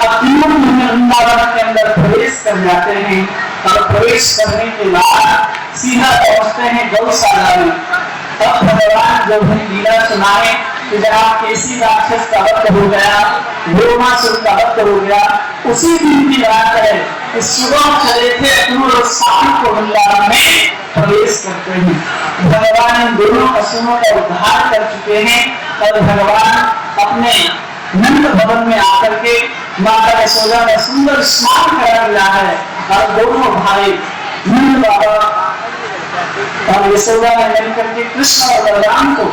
अक्रूर वृंदावन के अंदर प्रवेश कर जाते हैं, और प्रवेश करने के बाद सीधा पहुंचते हैं गौशाला में। तब भगवान जब हम लीला सुनाए कि जनाब केसी राक्षस का वध हो गया, गोमासुर का वध हो गया, उसी दिन की बात है कि सुबह चले थे अक्रूर और शाम को वृंदावन में प्रवेश करते हैं। भगवान इन दोनों असुरों का उद्धार कर चुके हैं, और भगवान अपने नंद भवन में आकर के माता यशोदा ने सुंदर स्नान करा दिया है, और दोनों भाई नंद बाबा और यशोदा ने मिलकर के कृष्ण और बलराम को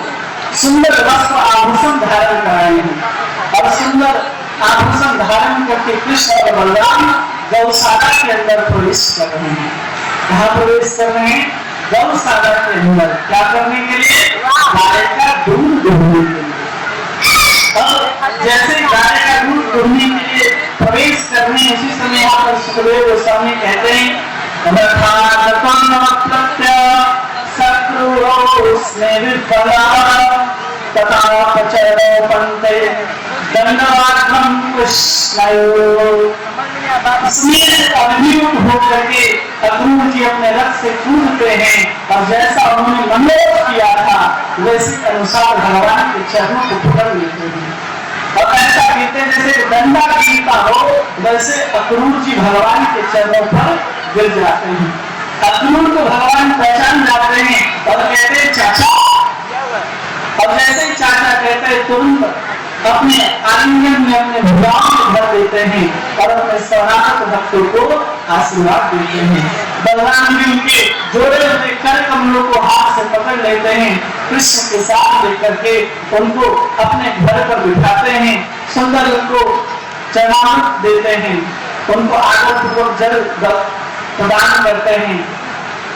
सुंदर वस्त्र आभूषण धारण कराए हैं, और सुंदर आभूषण धारण करके कृष्ण और बलराम गौशाला के अंदर प्रवेश कर रहे हैं। कहाँ प्रवेश कर रहे हैं? गौशाला के अंदर। क्या करने के लिए? गाय का दूध दुहने के लिए। और जैसे गाय का दूध दुहने के लिए प्रवेश करने, उसी समय यहाँ पर सुखदेव गोस्वामी कहते हैं होकर के अक्रूर जी अपने रथ से कूदते हैं, और जैसा उन्होंने मनोरथ किया था वैसे अनुसार भगवान के चरणों को पकड़ लेते हैं, और ऐसा कहते हैं जैसे डंडा गिरता हो, वैसे अक्रूर जी भगवान के चरणों पर गिर जाते हैं। अक्रूर को भगवान पहचान जाते हैं और कहते हैं चाचा, और जैसे ही चाचा कहते हैं तुरंत अपने आलिंगन में अपने भुजाओं में भर देते हैं और अपने शरणागत भक्तों को आशीर्वाद देते हैं। बलराम जी उनके जोड़े हुए कर कमलों को हाथ से पकड़ लेते हैं, कृष्ण के साथ लेकर के उनको अपने घर पर बिठाते हैं, सुंदर उनको चरणामृत देते हैं, उनको आदरपूर्वक जल प्रदान करते हैं,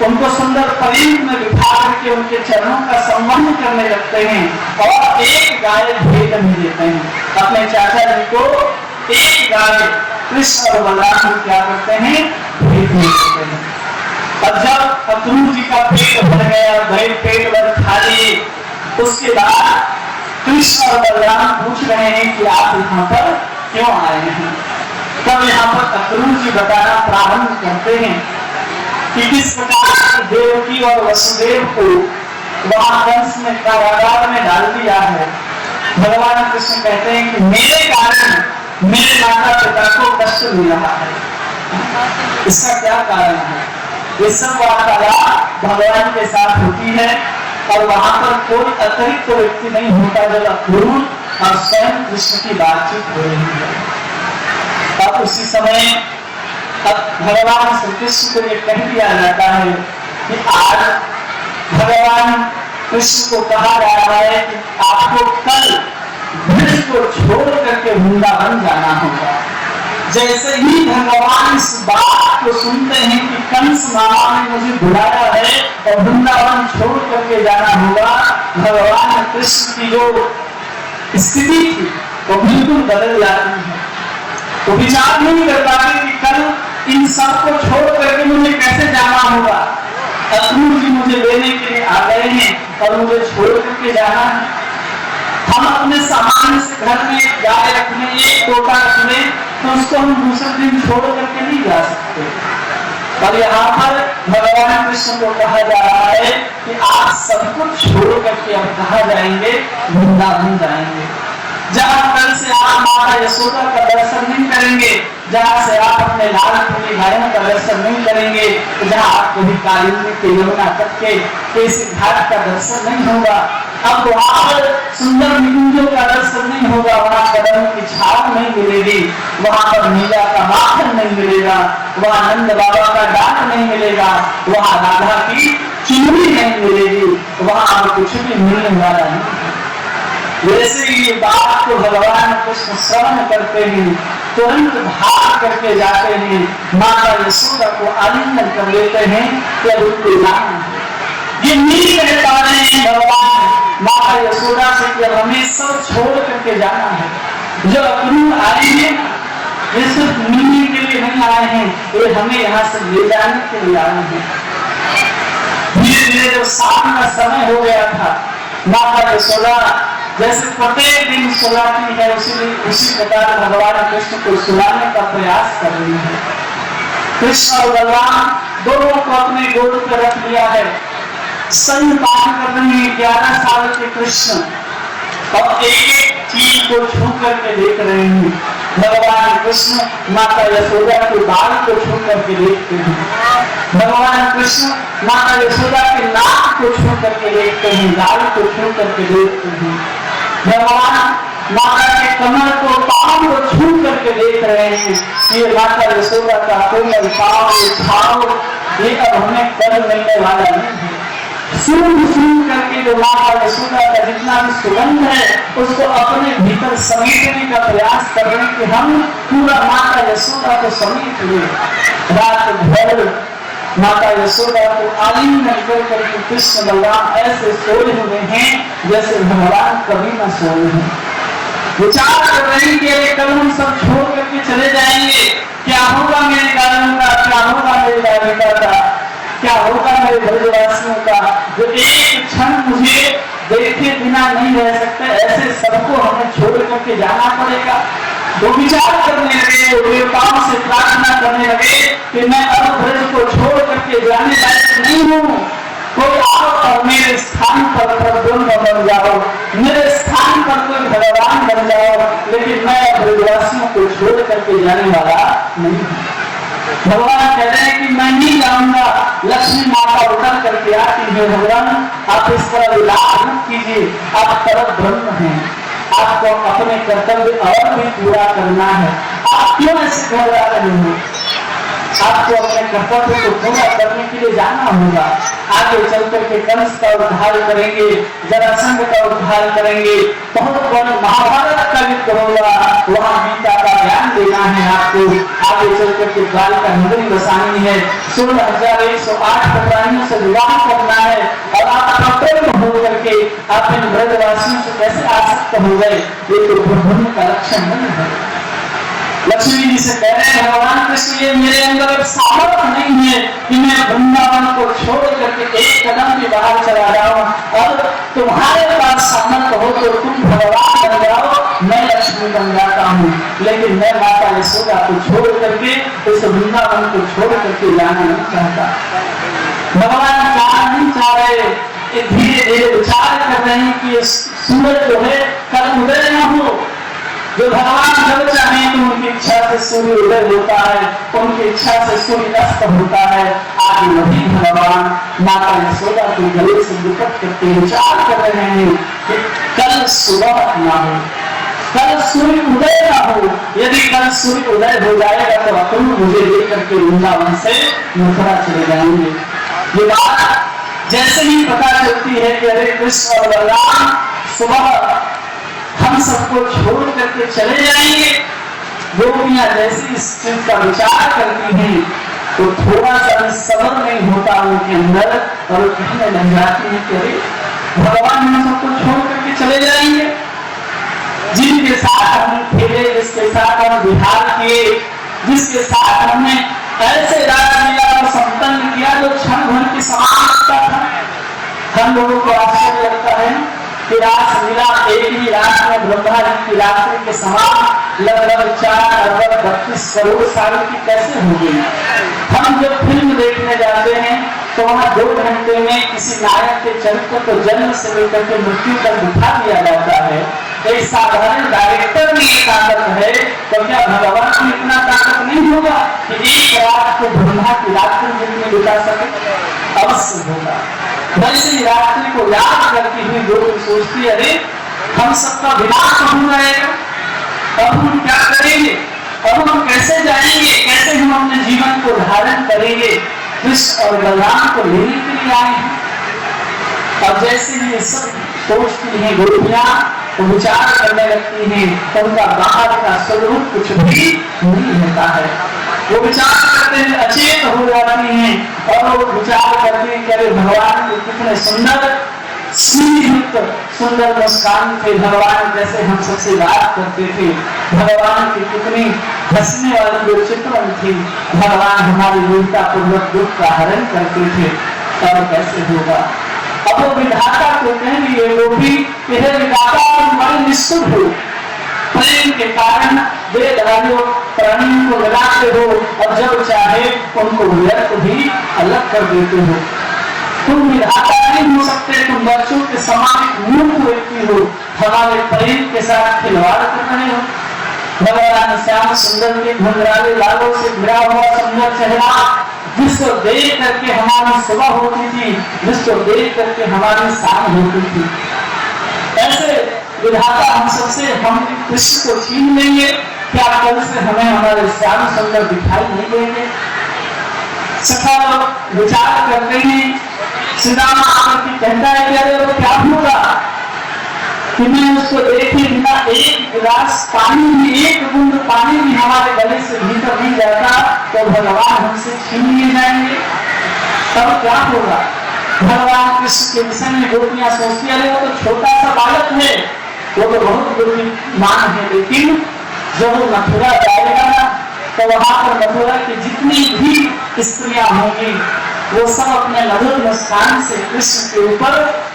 उनको सुंदर परीत में बिठा करके उनके चरणों का संबंध करने लगते हैं और एक गाय भेंट में देते हैं। अपने चाचा जी को एक गाय कृष्ण और बलराम क्या करते हैं, भेंट में देते हैं। और जब अक्रूर जी का पेट भर गया, भाई पेट भर खा लिए, उसके बाद कृष्ण और बलराम पूछ रहे हैं कि आप यहाँ पर क्यों आए हैं। तब यहाँ पर अक्रूर जी बताना प्रारंभ करते हैं कि किस प्रकार देवकी और वसुदेव को वहां कंस ने कारागार में डाल दिया है। भगवान कृष्ण कहते हैं कि मेरे कारण मेरे माता पिता को कष्ट मिल रहा है, इसका क्या कारण है। ये सब वार्तालाप भगवान के साथ होती है और वहां पर कोई अतिरिक्त व्यक्ति नहीं होता, जब अक्रूर और स्वयं कृष्ण की बातचीत हो रही है। अब उसी समय भगवान श्री कृष्ण को ये कह दिया जाता है कि आज भगवान कृष्ण को कहा जा रहा है कि आपको कल ब्रज को छोड़ करके वृंदावन जाना होगा। जैसे ही भगवान इस बात को सुनते हैं कि कंस मामा ने मुझे बुलाया है और वृंदावन छोड़ करके जाना होगा, भगवान कृष्ण की जो स्थिति थी वो बिल्कुल बदल जाती है। तो विचार नहीं कर पाते कि कल इन सबको छोड़ करके मुझे कैसे जाना होगा। अक्रूर जी मुझे लेने के लिए आ गए हैं और मुझे छोड़ करके जाना है। हम अपने सामान से घर में एक गाय रखने, एक तोता रखने, तो उसको हम दूसरे दिन छोड़ करके नहीं जा सकते। और यहाँ पर भगवान कृष्ण को कहा जा रहा है कि आप सब कुछ छोड़ करके अब कहाँ जाएंगे, वृंदावन जाएंगे। जहाँ कल से आप माता यशोदा का दर्शन नहीं करेंगे, जहाँ से आप अपने लाल पीली गायों का दर्शन नहीं करेंगे, जहाँ आप कभी कालिंदी के यमुना तट के केसी घाट का दर्शन नहीं होगा, अब वहाँ पर सुंदर निकुंजों का दर्शन नहीं होगा, वहाँ कदम की छाप नहीं मिलेगी, वहाँ पर नीला का माखन नहीं मिलेगा, वहाँ नंद बाबा का डाक नहीं मिलेगा, वहाँ राधा की चुनरी नहीं मिलेगी, वहाँ कुछ भी मिलने वाला नहीं। वैसे ही ये बात को भगवान कृष्ण श्रवण करते हैं, तुरंत भाग करके जाते हैं, माता यशोदा को आलिंगन कर लेते हैं कि अब उनको जाना है। ये नहीं कह पा रहे हैं भगवान माता यशोदा से कि हमें सब छोड़ करके जाना है। जो अक्रूर आए हैं ये सिर्फ मिलने के लिए नहीं आए हैं, ये हमें यहाँ से ले जाने के लिए आए हैं। धीरे धीरे जब शाम का समय हो गया था, माता यशोदा जैसे प्रत्येक दिन सुलाती है, उसी प्रकार भगवान कृष्ण को सुलाने का प्रयास कर रही है। कृष्ण और बलराम दोनों को अपने गोद पर रख लिया है, संग पान कर रही है। 11 साल के कृष्ण और एक चीज को छू करके देख रहे हैं। भगवान कृष्ण माता यशोदा के बाल को छू करके देखते हैं, भगवान कृष्ण माता यशोदा के नाक को छू करके देखते हैं, गाल को छू करके देखते हैं, भगवान माता के कमर को, पाँव को छू करके देख रहे हैं। ये माता यशोदा का कोमल पाँव, ये अब हमें कल मिलने वाला नहीं है। सुन करके जो माता यशोदा का जितना भी सुगंध है उसको अपने भीतर समेटने का प्रयास कर रहे हैं कि हम पूरा माता यशोदा को समेट ले। रात भर माता यशोदा को आलिंगन कर कृष्ण बलराम ऐसे सोए हुए हैं जैसे भगवान कभी न सोए हैं। विचार कर रहे हैं कि कल हम सब छोड़ करके चले जाएंगे, क्या होगा मेरे गायों का, क्या होगा मेरे गायों का, क्या होगा मेरे ब्रजवासियों का, जो एक क्षण मुझे देखे बिना नहीं रह सकते, ऐसे सबको हमें छोड़ करके जाना पड़ेगा। वो विचार करने लगे, देवताओं से प्रार्थना करने लगे कि मैं अब ब्रज को छोड़ करके जाने लायक नहीं हूँ, कोई आओ और मेरे स्थान पर ब्रह्म बन जाओ, मेरे स्थान पर कोई भगवान बन जाओ, लेकिन मैं ब्रजवासियों को छोड़ करके जाने वाला नहीं हूँ। भगवान कह रहे हैं कि मैं नहीं जाऊंगा। लक्ष्मी माता उतर करके आती है, भगवान आप इस पर लाभ कीजिए, आप परम ब्रह्म हैं, आपको अपने कर्तव्य और भी पूरा करना है, आप क्यों ऐसे घबरा रहे हो। आपको अपने कर्तव्य को पूरा करने के लिए जाना होगा। आगे चल करके कंस का उद्धार करेंगे, जरासंध का उद्धार करेंगे, बहुत बड़ा महाभारत का युद्ध होगा, वहाँ गीता का ज्ञान देना है आपको। आगे चल करके द्वारिका नगरी बसानी है, 16,108 पटरानियों से विवाह करना है, और आप प्रसन्न हो करके आप इन ब्रजवासियों से कैसे आसक्त हो गए, ये तो ब्रह्म का लक्षण नहीं है। लक्ष्मी जी से कह रहे हैं भगवान कृष्ण, ये मेरे अंदर एक सामर्थ्य नहीं है कि मैं वृंदावन को छोड़ करके एक कदम भी बाहर चला जाऊं, और तुम्हारे पास सामर्थ्य हो तो तुम भगवान बन जाओ, मैं लक्ष्मी बन जाता हूँ, लेकिन मैं माता यशोदा को छोड़ करके इस वृंदावन को छोड़ करके जाना नहीं चाहता। भगवान क्या नहीं चाह रहे, धीरे धीरे विचार कर रहे हैं कि सूरज जो है कल उदय न हो। जो भगवान जब चाहे तो उनकी इच्छा से सूर्य उदय होता है, उनकी इच्छा से सूर्य अस्त होता है। आज वही भगवान माता यशोदा के गले से लिपट करके विचार कर रहे हैं कि कल सुबह ना हो, कल सूर्य उदय ना हो। यदि कल सूर्य उदय हो जाएगा तो अतुल मुझे लेकर के वृंदावन से मथुरा चले जाएंगे। ये बात जैसे ही पता चलती है कि अरे कृष्ण और बलराम सुबह हम सबको छोड़ करके चले जाएंगे, गोपियां जैसे इस चीज का विचार करती हैं तो थोड़ा सा सब्र नहीं होता उनके अंदर, और कहने लग जाती है कि अरे भगवान हम सबको छोड़ करके चले जाएंगे, जिनके साथ हम खेले, जिसके साथ हम विहार किए, जिसके साथ हमने ऐसे रासलीला को संपन्न किया जो क्षण भर की समान लगता था। हम लोगों को आश्चर्य लगता है कि रासलीला एक ही रात में ब्रह्मा जी की रात्रि के समान लगभग 4,32 करोड़ साल की कैसे हो गई। हम जब फिल्म देखने जाते हैं तो वहाँ 2 घंटे में किसी नायक के चरित्र को जन्म से लेकर के मृत्यु तक दिखा दिया जाता है। एक साधारण डायरेक्टर में ये ताकत है, तो क्या भगवान में इतना ताकत नहीं होगा कि एक रात को ब्रह्मा की रात्रि जितनी बिता सके? अवश्य होगा। वैसे ही रात्रि को याद करती हुई लोग सोचती है अरे हम सबका विनाश हो जाएगा, अब हम क्या करेंगे, अब हम कैसे जाएंगे, कैसे हम अपने जीवन को धारण करेंगे। कृष्ण और बलराम को लेने के लिए आए हैं। अब जैसे ही सब सोचती हैं गोपियां तो विचार करने लगती हैं, तो उनका बाहर का स्वरूप कुछ भी नहीं होता है। वो विचार करते हैं, अचेत हो जाती हैं, और वो विचार करते हैं कि अरे भगवान कितने सुंदर स्नेहयुक्त सुंदर मुस्कान थे, भगवान जैसे हम सबसे बात करते थे, भगवान की कितनी हंसने वाली जो चित्रण थी, भगवान हमारी वीरता पूर्वक दुख का हरण करते थे, तब कैसे होगा। अब वो विधाता को कहेंगे गोपी कि हे विधाता तुम बड़े निष्ठुर हो, प्रेम के कारण वेदधारियों प्राणियों को लगाते हो, और जब चाहे उनको व्यर्थ भी अलग कर देते हो। तुम विधाता नहीं हो सकते, तुम बच्चों के समान मूर्ख व्यक्ति हो, हमारे प्रेम के साथ खिलवाड़ कर रहे हो। भगवान श्याम सुंदर के घुंघराले लालों से घिरा हुआ सुंदर चेहरा, जिसको देख करके हमारी सुबह होती थी, जिसको देख करके हमारी शाम होती थी, ऐसे विधाता हम सबसे हम कृष्ण को छीन लेंगे, क्या कल से हमें हमारे श्याम सुंदर दिखाई नहीं देंगे। सखा लोग विचार करते हैं, सुदामा आकर कहता है कि अरे वो क्या होगा कि मैं उसको देखे बिना एक गिलास पानी भी, एक बूंद पानी भी हमारे गले से भीतर नहीं जाता, तो भगवान हमसे छीन लिए जाएंगे, तब क्या होगा। भगवान कृष्ण के विषय में गोपियां सोचती है वो तो छोटा सा बालक है, वो तो बहुत बुद्धिमान है, लेकिन जब वो मथुरा जाएगा ना तो वहां पर मथुरा की जितनी भी स्त्रियां होंगी वो सब अपने मधुर मुस्कान से कृष्ण के ऊपर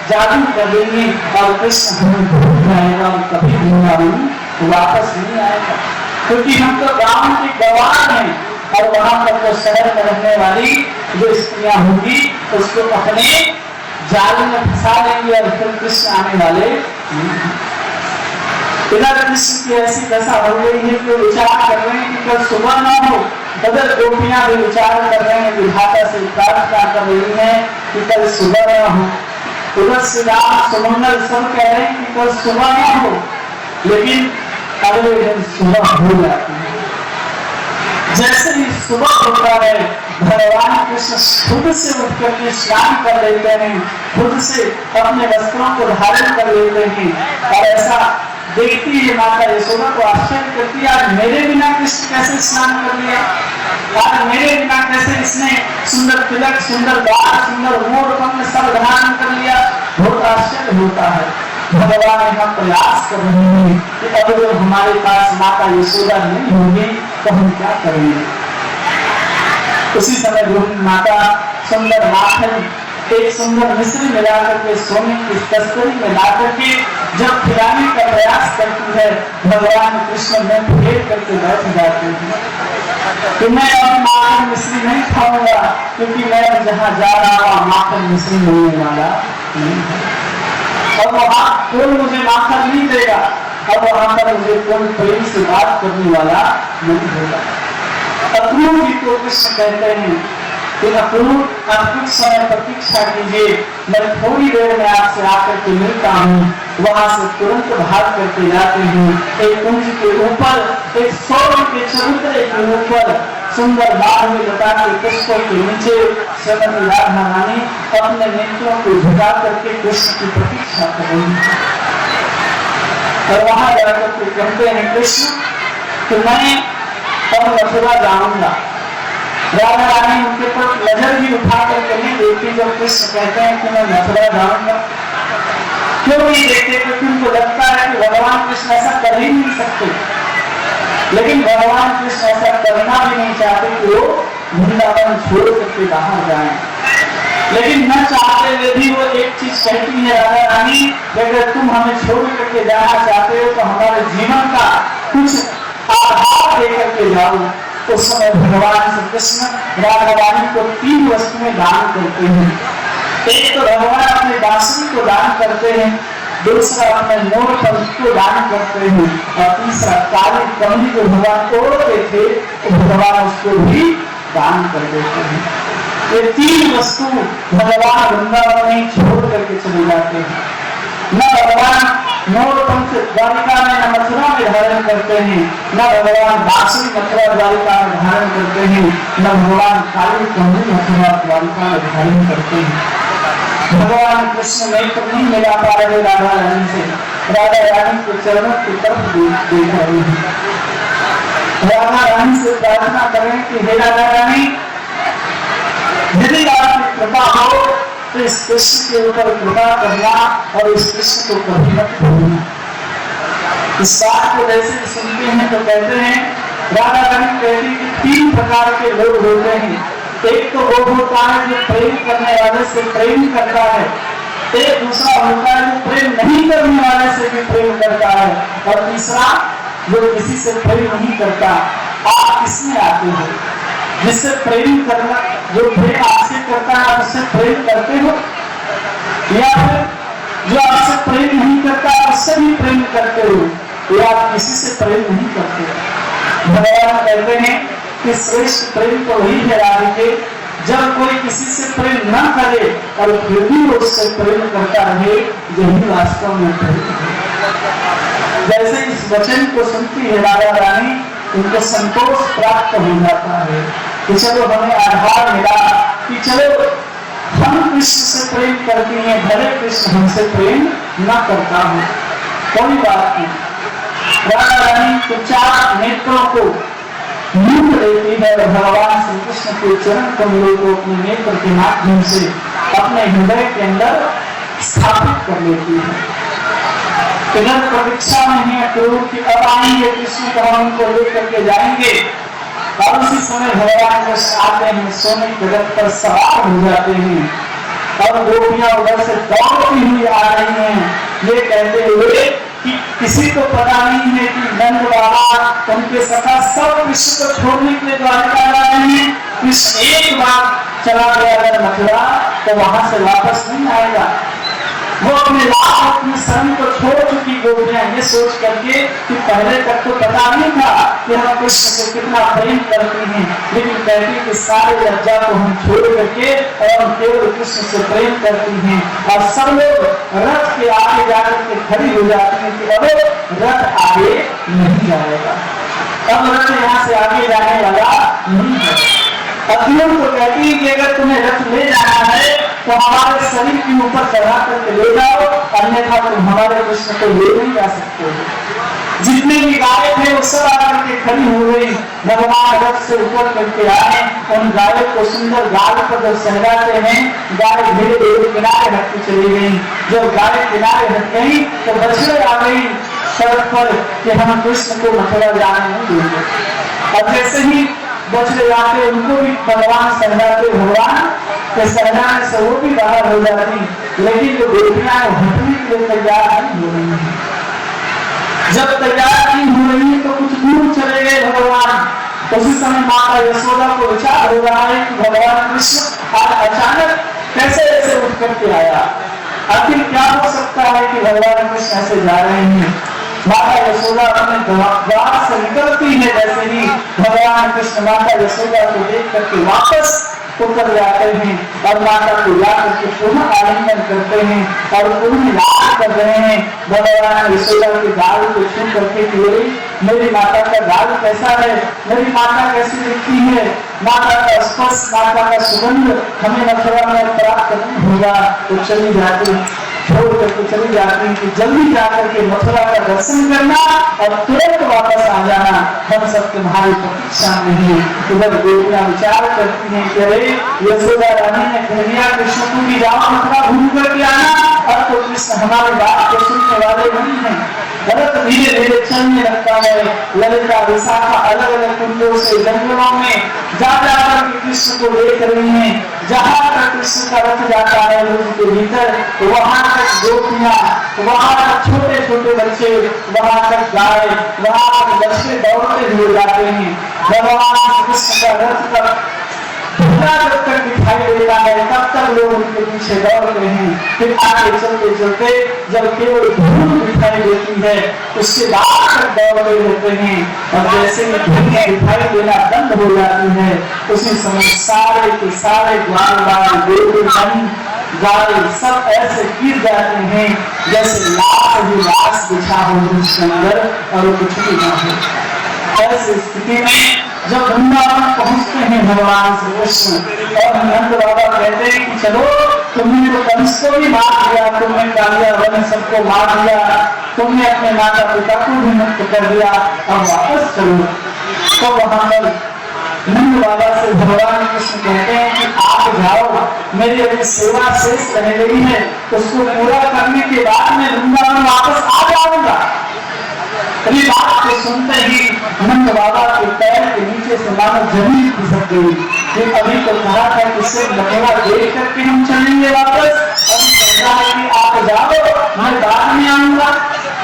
जादू कर देंगे, और कृष्ण हमें भूल जाएगा और कभी वृंदावन वापस नहीं आएगा, क्योंकि हम तो गांव के गवाह हैं, और वहां पर तो शहर में रहने वाली जो स्त्रियां होंगी उसको अपने जाल में फंसा देंगे, और फिर कृष्ण आने वाले इधर कृष्ण की ऐसी दशा हो गई है कि विचार कर रहे हैं कि कल सुबह ना हो। उधर गोपियां भी विचार कर रहे हैं, विधाता से प्रार्थना कर रही हैं कि कल सुबह ना हो। उधर श्री राम सुमंगल सब कह रहे हैं कि कल सुबह ना हो, लेकिन अगले दिन सुबह हो जाती है। जैसे ही सुबह होता है भगवान कृष्ण खुद से उठ करके स्नान कर लेते हैं, खुद से अपने वस्त्रों को धारण कर लेते हैं। और ऐसा देखती है माता यशोदा को आश्चर्य करती है, आज मेरे बिना कृष्ण कैसे स्नान कर लिया, आज मेरे बिना कैसे इसने सुंदर तिलक, सुंदर बाल, सुंदर मोर पंख सब धारण कर लिया। बहुत आश्चर्य होता है। भगवान यहाँ प्रयास कर रहे हैं कि अगर हमारे पास माता यशोदा नहीं होगी तो हम क्या करेंगे। उसी समय गृहिणी माता सुंदर माखन एक सुंदर मिश्री मिला करके सोने की तस्तरी में ला करके जब खिलाने का प्रयास करती है, भगवान कृष्ण में फेर करके बैठ जाते हैं कि मैं अब माखन मिश्री नहीं खाऊंगा, क्योंकि मैं जहाँ जा रहा हूँ माखन मिश्री मिलने वाला नहीं है। और वहां कोई मुझे माखन नहीं देगा, और वहां पर मुझे कोई प्रेम से बात करने वाला नहीं होगा। अक्रूर जी को कृष्ण कहते हैं कि अक्रूर आप कुछ समय प्रतीक्षा कीजिए, मैं थोड़ी देर में आपसे आकर के मिलता हूँ। वहां से तुरंत भाग करके जाते हैं। एक कुंज के ऊपर, एक स्वर्ण के चबूतरे के ऊपर सुंदर बाग में लता के पुष्पों के नीचे श्रीमती राधा रानी अपने नेत्रों को झुका करके कृष्ण की प्रतीक्षा कर रही है। और वहां जाकर के कहते हैं कृष्ण कि मैं अब मथुरा जाऊंगा। राधा रानी उनके पर नजर भी उठा करके नहीं देखती जब कृष्ण कहते हैं कि मैं मथुरा जाऊंगा। क्यों नहीं देखते? क्योंकि उनको लगता है कि भगवान कृष्ण ऐसा कर ही नहीं सकते। लेकिन भगवान कृष्ण ऐसा करना भी नहीं चाहते कि वो वृंदावन छोड़ करके बाहर जाएं। लेकिन न चाहते हुए भी वो एक चीज कहती है राधा रानी, अगर तुम हमें छोड़ करके जाना चाहते हो तो हमारे जीवन का कुछ आधार देकर के जाओ। उस समय भगवान श्री कृष्ण राधा रानी को 3 वस्तुएं दान करते हैं। एक तो भगवान अपने बांसुरी को दान करते हैं, दूसरा अपने मोर पंख को दान करते हैं, और तीसरा काली कमली को भगवान ओढ़ते थे तो भगवान उसको भी दान कर देते हैं। ये 3 वस्तु भगवान वृंदावन में छोड़ करके चले जाते हैं। न भगवान मोर पंख द्वारिका में, न मथुरा में धारण करते हैं, न भगवान बांसुरी मथुरा द्वारिका में धारण करते हैं, न भगवान काली कमली मथुरा द्वारिका में धारण करते हैं। भगवान कृष्ण नेत्र नहीं मिला पा रहे राधा रानी से, राधा रानी के चरणों की तरफ देख रहे हैं। राधा रानी से प्रार्थना करें कि हे राधा रानी, यदि आपकी कृपा हो तो इस कृष्ण के ऊपर कृपा करना और इस कृष्ण को कभी मत भूलना। इस बात को जैसे सुनते हैं तो कहते हैं, राधा रानी कहती कि 3 प्रकार के लोग होते हैं। एक तो वो होता है जो प्रेम करने वाले से प्रेम करता है, एक दूसरा होता है जो प्रेम नहीं करने वाले से भी प्रेम करता है, और तीसरा जो किसी से प्रेम नहीं करता। आप किसमें आते हो? जिससे प्रेम करना, जो प्रेम आपसे करता है आप उससे प्रेम करते हो, या फिर जो आपसे प्रेम नहीं करता उससे भी प्रेम करते हो, या आप किसी से प्रेम नहीं करते? भगवान कहते हैं कि श्रेष्ठ प्रेम तो वही है राधिके, जब कोई किसी से प्रेम न करे और फिर भी वो उससे प्रेम करता रहे, यही वास्तव में प्रेम है। जैसे इस वचन को सुनती है राधा रानी, उनको संतोष प्राप्त हो जाता है कि चलो हमें आधार मिला कि चलो हम कृष्ण से प्रेम करती हैं, भले कृष्ण हमसे प्रेम न करता हो, कोई बात नहीं। राधा रानी चुपचाप नेत्रों को मूंद लेती है और भगवान श्री कृष्ण के चरण कमलों को अपने नेत्र के माध्यम से अपने हृदय के अंदर स्थापित कर लेती है। इधर प्रतीक्षा में है अक्रूर कि अब आएंगे कृष्ण, तो हम उनको लेकर के जाएंगे। और उसी समय भगवान कृष्ण आते हैं, सोने के रथ पर सवार हो जाते हैं, और गोपियां उधर से दौड़ती हुई आ रही हैं, ये कहते हुए कि किसी को पता नहीं है कि नंद बाबा उनके सखा सब कृष्ण को छोड़ने के लिए द्वारका जा रहे हैं। कृष्ण एक बार चला गया अगर मथुरा तो वहां से वापस नहीं आएगा। वो अपने लाभ अपने शरण को छोड़ चुकी गोपियां ये सोच करके कि पहले तक तो पता नहीं था कि हम कृष्ण से कितना प्रेम करते हैं, लेकिन कहती कि सारे लज्जा को हम छोड़ करके और हम केवल कृष्ण से प्रेम करती हैं। और सब लोग रथ के आगे जाकर के खड़ी हो जाती हैं कि अब रथ आगे नहीं जाएगा। अब रथ यहाँ से आगे जाने वाला नहीं है। अर्जुन को कहती है कि अगर तुम्हें रथ ले जाना है तो हमारे शरीर के ऊपर चढ़ा करके ले जाओ, अन्यथा तुम हमारे कृष्ण को ले नहीं जा सकते हो। जितने भी गाय थे वो सब आकर के खड़ी हो गई। भगवान रथ से ऊपर करके आए, उन गायों को सुंदर गाल पर जब सहलाते हैं, गाय धीरे धीरे किनारे हटती चली गई। जब गाय किनारे हट गई तो बछड़े आ गई सड़क पर कि हम कृष्ण को मथुरा जाने नहीं देंगे। और जैसे ही बछड़े आते उनको भी भगवान सहलाते, भगवान के सहलाने से वो भी बाहर हो जाती, लेकिन जो गोपियां हटने के लिए तैयार नहीं हो रही है। जब तैयार नहीं हो रही तो कुछ दूर चले गए भगवान। उसी समय माता यशोदा को विचार हो रहा है कि भगवान कृष्ण आज अचानक कैसे ऐसे उठ करके आया, आखिर क्या हो सकता है कि भगवान कृष्ण ऐसे जा रहे हैं। माता यशोदा अपने द्वार से निकलती है, जैसे ही भगवान कृष्ण माता यशोदा को देख करके वापस उतर जाते हैं और माता को जाकर के पुनः आलिंगन करते हैं और पुनः याद कर रहे हैं भगवान यशोदा के गाल को छू करके कि मेरी माता का गाल कैसा है, मेरी माता कैसी दिखती है, माता का स्पर्श, माता का सुगंध हमें मथुरा में प्राप्त नहीं होगा। तो चली जाती, छोड़ करके चली जाती कि जल्दी जाकर के मथुरा का दर्शन करना और तुरंत वापस आ जाना, हम सब तुम्हारी प्रतीक्षा में हैं। उधर गोपियां विचार करती हैं कि अरे यशोदा रानी ने कह दिया कृष्ण को भी जाओ मथुरा घूम करके आना, अब तो कृष्ण हमारे बात को सुनने वाले नहीं है। भरत धीरे धीरे चलने लगता है। ललिता विशाखा अलग अलग कुंडों से जंगलों में जा जाकर कृष्ण को देख रही हैं। जहाँ तक कृष्ण का रथ जाता है उसके भीतर, वहां तक गोपियां, वहां तक छोटे छोटे बच्चे, वहां तक गाय, वहां तक बच्चे दौड़ते हुए जाते हैं। भगवान कृष्ण का रथ तक जब तक दिखाई देता है तब तक लोग उनके पीछे दौड़ते हैं। फिर आगे चलते चलते जब केवल धूल दिखाई देती है उसके बाद तक दौड़ते रहते हैं और जैसे ही धूल दिखाई देना बंद हो जाती है उसी समय सारे के सारे ग्वाल गाय सब ऐसे गिर जाते हैं जैसे लाश ही लाश बिछा हो उसके अंदर और कुछ भी ना हो। ऐसी स्थिति में जब वृंदावन पहुंचते हैं भगवान श्री कृष्ण और नंद बाबा कहते हैं कि चलो तुमने तो कंस को भी मार दिया, तुमने कालिया वन सबको मार दिया, तुमने अपने माता पिता को भी मुक्त कर दिया, अब वापस चलो। तो वहां पर नंद बाबा से भगवान कृष्ण कहते हैं कि आप जाओ, मेरी अभी सेवा शेष रह गई है, उसको पूरा करने के बाद मैं वृंदावन वापस आ जाऊंगा। ये बात को सुनते ही नंद बाबा के पैर के नीचे से मानो जमीन खिसक गई। ये अभी तो कहा था कि सिर्फ मथुरा देख करके हम चलेंगे वापस, अभी कहता है कि आप जाओ मैं बाद में आऊंगा।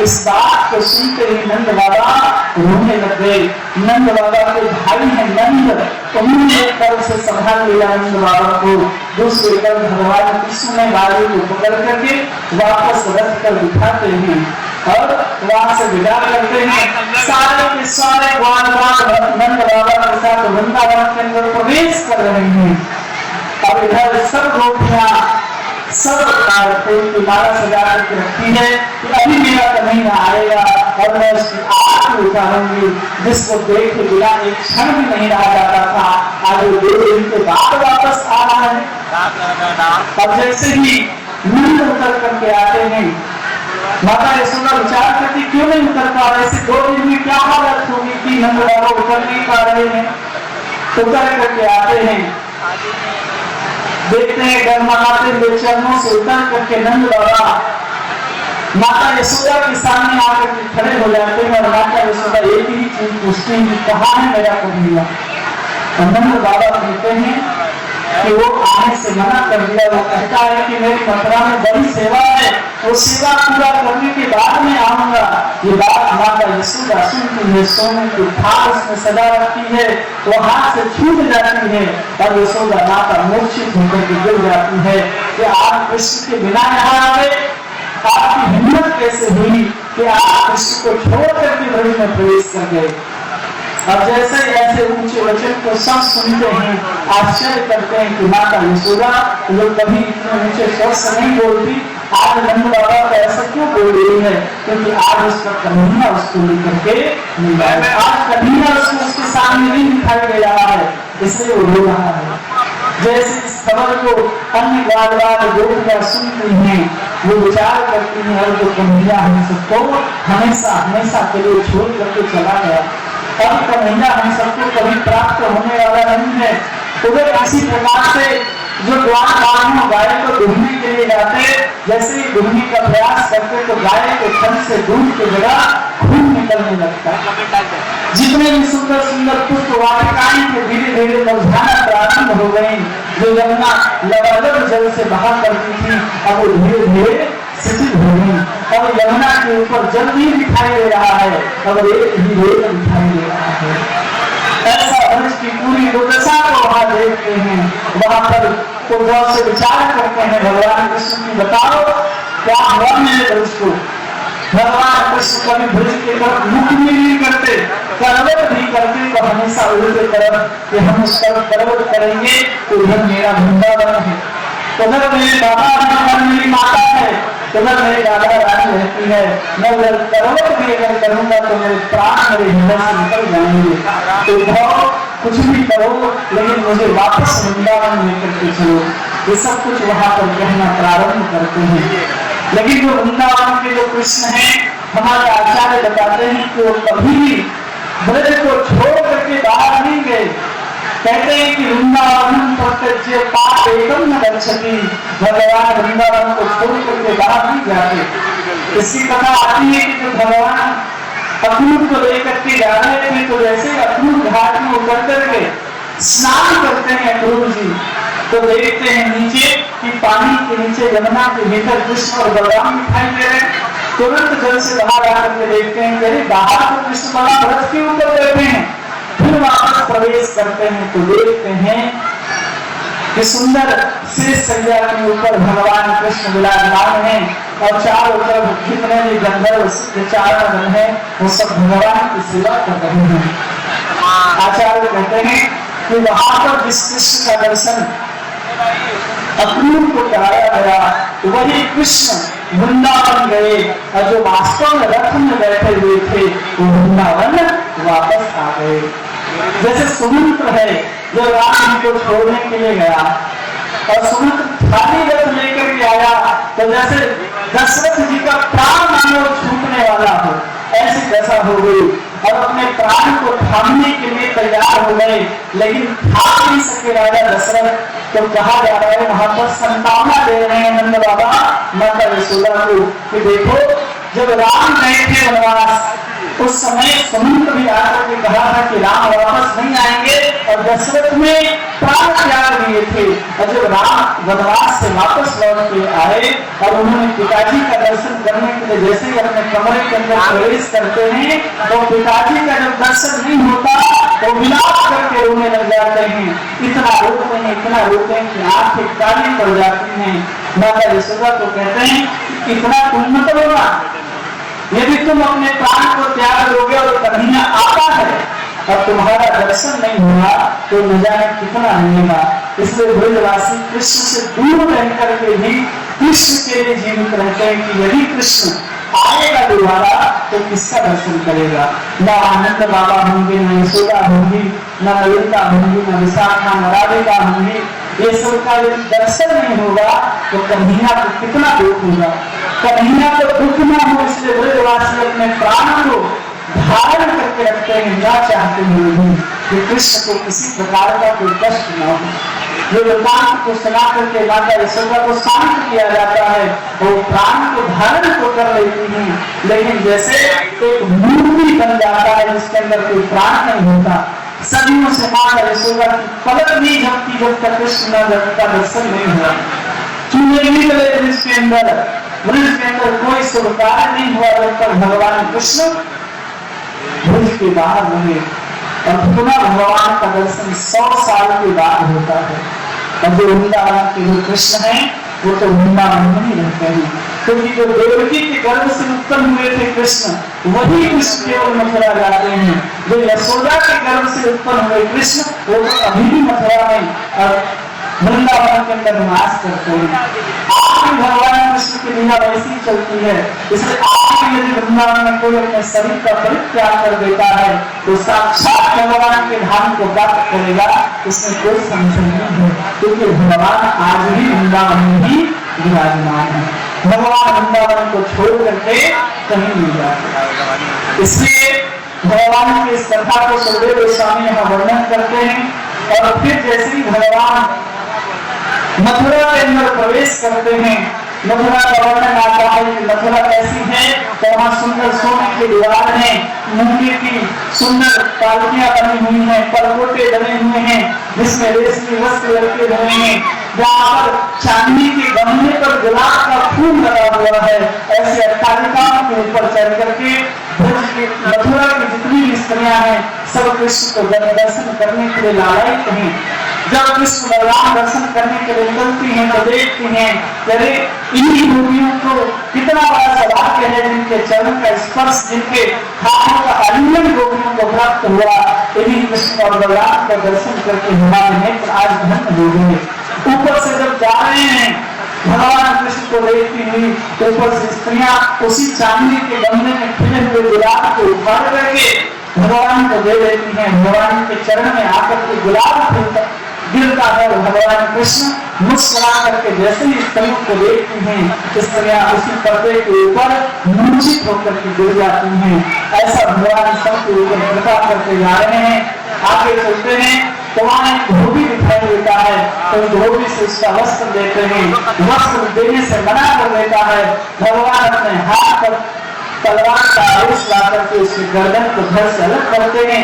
इस बात को सुनते ही नंद बाबा रोने लग गए। नंद बाबा के भाई है नंद, उन्होंने एक तरफ से संभाल लिया नंद बाबा को, दूसरे तरफ भगवान कृष्ण ने गाड़ी को पकड़ करके वापस रथ कर बिठाते हैं और वहां से विदा करते हैं। सारे के सारे ग्वाल नंद बाबा के साथ वृंदावन के अंदर प्रवेश कर रहे हैं। अब इधर सब गोपियां सब फूल की माला सजा करके रखी है कि अभी मेरा महीना आएगा और मैं उसकी आरती उतारूंगी, जिसको देख के बिना एक क्षण भी नहीं रहा जाता था। आज वो 2 दिन के बाद वापस आ रहा है। अब जैसे ही नंद उतर करके आते हैं, माता यशोदा विचार करती क्यों नहीं उतर पा रहे, ऐसे 2 दिन में क्या हालत होगी कि नंद बाबा उतर नहीं पा रहे हैं। उतर करके आते हैं, देखते हैं गरमाते हुए चरणों से उतर करके नंद बाबा माता यशोदा के सामने आकर खड़े हो जाते हैं और माता यशोदा एक ही चीज पूछती है, कहाँ है मेरा कन्हैया। नंद बाबा कहते हैं कि वो आने से मना कर दिया। वो कहता है कि मेरी मथुरा में बड़ी सेवा है, वो सेवा पूरा करने के बाद में आऊंगा। ये बात माता यशोदा सुनती है, सोने की थाल उसमें सजा रखती है, वो हाथ से छूट जाती है और यशोदा माता मूर्छित होकर के गिर जाती है कि आप कृष्ण के बिना यहाँ आ गए, आपकी हिम्मत कैसे हुई कि आप कृष्ण को छोड़ करके ब्रज में प्रवेश कर गए। अब जैसे ऐसे ऊंचे वचन को सब सुनते हैं, आश्चर्य करते हैं कि माता यशोदा लोग कभी इतने ऊंचे स्वर से नहीं बोलती, आज नंद बाबा को ऐसा क्यों बोल रही है, क्योंकि क्योंकि आज उसका कन्हैया उसको लेकर के मिल रहा है, आज कन्हैया उसके सामने नहीं दिखाई दे रहा है, इसलिए वो रो रहा है। जैसे इस खबर को अन्य ग्वालवाल गोपियां सुनती हैं, वो विचार करती हैं और जो कन्हैया हम सबको हमेशा हमेशा के लिए छोड़ करके चला गया, अब कन्हैया हम सबको कभी प्राप्त होने वाला नहीं है। उधर इसी प्रकार से जो ग्वाल गाय को दुहने के लिए जाते, जैसे ही दुहने का प्रयास करते तो गाय के थन से दूध की जगह खून निकलने लगता है। जितने भी सुंदर सुंदर पुष्प वाटिकाएं थे धीरे धीरे मुरझाना प्रारंभ हो गई, जो यमुना लबालब जल से बहा करती थी अब वो धीरे धीरे शिथिल हो गई। अब यमुना के ऊपर जल नहीं दिखाई दे रहा है, अब रेत ही रेत दिखाई दे रहा है। ऐसा वंश की पूरी दुर्दशा को वहां देखते हैं, वहां पर उद्धव से विचार करते हैं भगवान कृष्ण की, बताओ क्या हुआ मेरे वंश को। भगवान कृष्ण कभी ब्रज की तरफ मुख भी नहीं करते, करवट भी करते तो हमेशा उल्टे तरफ कि हम उस तरफ करवट करेंगे तो उधर मेरा वृंदावन है, उधर मेरे बाबा और मेरी माता है, उधर मेरी राधा रानी रहती है, मैं उधर करवट भी अगर करूंगा तो मेरे प्राण मेरे हृदय से निकल जाएंगे। तो भाव कुछ भी करो लेकिन मुझे वापस वृंदावन लेकर के चलो, ये सब कुछ वहां पर कहना प्रारंभ करते हैं। लेकिन जो वृंदावन के जो कृष्ण हैं, हमारे आचार्य बताते हैं कि वो कभी भी ब्रज को छोड़ करके बाहर नहीं गए। कहते हैं कि वृंदावन प्रत्यक्ष पाप एकम न गच्छति, भगवान वृंदावन को छोड़ करके बाहर नहीं जाते। इसकी कथा आती है कि जब भगवान अक्रूर को लेकर के जा रहे थे तो जैसे अक्रूर घाट में उतर करके स्नान करते हैं अक्रूर जी, तो देखते हैं नीचे कि पानी के नीचे यमुना के भीतर कृष्ण और बलराम दिखाई दे रहे हैं। तुरंत जल से बाहर आकर के देखते हैं कि बाहर तो कृष्ण बलराम रथ के ऊपर बैठे हैं। फिर वापस प्रवेश करते हैं तो देखते हैं कि सुंदर शेष सज्जा के ऊपर भगवान कृष्ण विराजमान हैं और चारों तरफ जितने भी गंधर्व चारण है वो सब भगवान की सेवा कर रहे हैं। आचार्य कहते हैं कि वहां पर जिस कृष्ण का दर्शन अक्रूर को कराया गया वही कृष्ण वृंदावन गए और जो वास्तव में रथ में बैठे हुए थे वो वृंदावन वापस आ गए। जैसे सुमंत्र है जो राम जी को छोड़ने के लिए गया और सुमंत्र खाली रथ लेकर के आया, तो जैसे दशरथ जी का प्राण मानो छूटने वाला हो ऐसी दशा हो गई और अपने प्राण को थामने के लिए तैयार हो गए, लेकिन थाम नहीं सके राजा दशरथ। तो कहा जा रहा है वहां पर संतावना दे रहे हैं नंद बाबा माता यशोदा को कि देखो जब राम गए थे वनवास उस समय सुमंत्र भी आकर के कहा था कि राम वापस नहीं आएंगे और दशरथ में प्राण त्याग दिए थे। और जब राम वनवास से वापस लौट के आए और उन्होंने पिताजी का दर्शन करने के लिए जैसे ही अपने कमरे के अंदर प्रवेश करते हैं तो पिताजी का जब दर्शन नहीं होता तो विलाप करके रोने लग जाते हैं। इतना रोते हैं कि आंखें काली पड़ जाती हैं। माता यशोदा को कहते हैं इतना तुम मत रोना, यदि तुम अपने प्राण को त्याग दोगे और कन्हैया आता है और तुम्हारा दर्शन नहीं हुआ तो न जाने कितना रहेगा। इसलिए ब्रजवासी कृष्ण से दूर रह करके भी कृष्ण के लिए जीवित रहते हैं कि यदि कृष्ण आएगा दोबारा तो किसका दर्शन करेगा। न आनंद बाबा होंगे, न यशोदा होंगी, न ललिता होंगी, न विशाखा, न राधिका होंगी। ये सब का यदि दर्शन नहीं होगा तो कन्हैया को कितना दुख होगा। कन्हैया को दुख ना हो इसलिए ब्रजवासी अपने प्राण को धारण करके रखते हैं, ना चाहते हुए भी कि कृष्ण को किसी प्रकार का कोई कष्ट न हो। जो वृतांत को सुना करके माता यशोदा को शांत किया जाता है वो प्राण को धारण तो कर लेती है, लेकिन जैसे एक मूर्ति बन जाता है जिसके अंदर कोई प्राण नहीं होता। सदियों से माता यशोदा की पलक नहीं झपकी जब तक कृष्ण का दर्शन नहीं हुआ। चूहे निकले ब्रज के अंदर कोई शुभ कार्य नहीं हुआ जब तक भगवान कृष्ण ब्रज के बाहर रहे और पुनः भगवान का दर्शन 100 साल के बाद होता है। और जो वृंदावन के जो कृष्ण हैं वो तो वृंदावन में ही रहते हैं, क्योंकि जो देवकी के गर्भ से उत्पन्न हुए थे कृष्ण वही कृष्ण केवल मथुरा जाते हैं। जो यशोदा के गर्भ से उत्पन्न हुए कृष्ण वो तो अभी भी मथुरा में और वृंदावन के अंदर निवास करते हैं। आज भी भगवान कृष्ण की लीला वैसी चलती है। इसलिए आज आज यदि वृंदावन में कोई अपने शरीर का परित्याग कर देता है तो साक्षात भगवान के धाम को प्राप्त करेगा, इसमें कोई संशय नहीं है, क्योंकि भगवान आज भी वृंदावन में ही विराजमान है। भगवान वृंदावन को छोड़ करके कहीं नहीं जाते। इसलिए भगवान की इस कथा को सुखदेव गोस्वामी यहाँ वर्णन करते हैं। और फिर जैसे ही भगवान मथुरा के अंदर प्रवेश करते हैं, मथुरा का वर्णन आता है कि मथुरा कैसी है, तो वहाँ सुंदर सोने की दीवार है, मूंगे की सुंदर पालकियां बनी हुई हैं, परकोटे बने हुए हैं जिसमें रेशमी वस्त्र लटके हुए हैं, जहाँ पर चांदी के गमले पर गुलाब का फूल लगा हुआ है। ऐसे अट्टालिकाओं के ऊपर चढ़ करके मथुरा की जितनी भी स्त्रियां हैं सब कृष्ण को दर्शन करने के लिए लालायित हैं। जब कृष्ण बलराम दर्शन करने के लिए निकलती हैं तो देखती हैं अरे इन्हीं गोपियों को कितना बड़ा सौभाग्य है जिनके चरण का स्पर्श, जिनके हाथों का आलिंगन गोपियों को प्राप्त हुआ। इन्हीं कृष्ण और बलराम का दर्शन करके हमारे नेत्र आज धन्य हो गए। ऊपर से जब जा रहे हैं भगवान कृष्ण को देखती हुई, ऊपर से स्त्रियां उसी चांदी के गमले में खिले हुए गुलाब को उखाड़ करके भगवान को दे देती हैं। भगवान के चरण में आकर के गुलाब गिरता है। भगवान कृष्ण मुस्कुरा करके जैसे ही स्त्रियों को देखती हैं, स्त्रियां उसी पर्दे के ऊपर मूर्छित होकर के गिर जाती हैं। ऐसा भगवान सबके ऊपर कृपा करके जा रहे हैं। आगे चलते हैं तो वहां एक धोबी दिखाई देता है, तो धोबी से उसका वस्त्र देते हैं, वस्त्र देने से मना कर देता है। भगवान अपने हाथ पर तलवार का आवेश ला करके उसके गर्दन को घर से अलग करते हैं।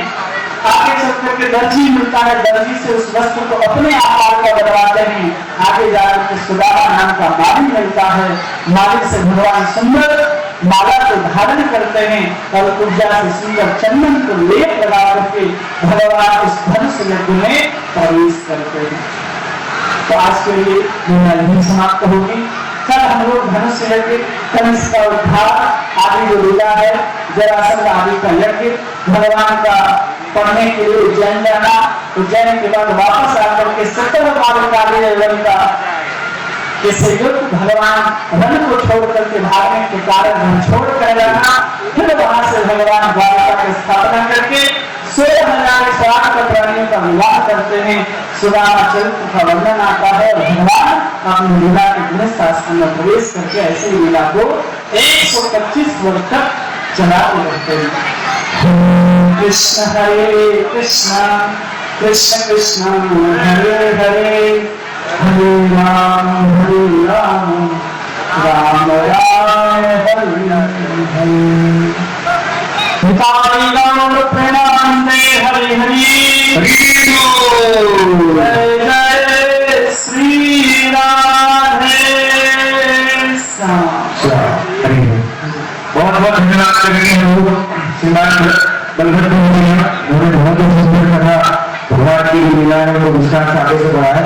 आगे चल करके दर्जी मिलता है, दर्जी से उस वस्त्र को अपने आकार का बनवाते हैं। आगे जाकर के सुदामा नाम का मालिक मिलता है, मालिक से भगवान सुंदर माला को धारण करते हैं और पूजा से सुंदर चंदन को लेप लगा करके भगवान उस धनुष यज्ञ में प्रवेश करते हैं। तो आज के लिए यही समाप्त होगी। कल हम लोग धनुष यज्ञ, कंस का उद्धार आदि जो लीला है, जरासंध आदि का यज्ञ, भगवान का पढ़ने के लिए उज्जैन जाना, उज्जैन के बाद वापस आकर के सत्तर का इससे युक्त भगवान वन को छोड़ करके भागने के कारण वन छोड़ कर जाना, फिर वहां से भगवान द्वारका की स्थापना करके 16,000 स्वार्थ प्राणियों का विवाह करते हैं। सुदामा चरित्र का वर्णन आता है। भगवान अपनी लीला के गुण शास्त्र में प्रवेश करके ऐसी लीला को 125 वर्ष तक चलाते रहते हैं। कृष्ण हरे कृष्ण कृष्ण कृष्ण हरे हरे, हरे राम राम राम हरे हरे। निताई गौर प्रेमानंदे हरे हरि, जय जय श्री राधे श्याम। बहुत बहुत धन्यवाद करेंगे हम लोग श्रीमान बलभद्र जी ने, उन्होंने बहुत ही सुंदर कथा भगवान की लीला है वो विस्तार से आगे से बढ़ाया।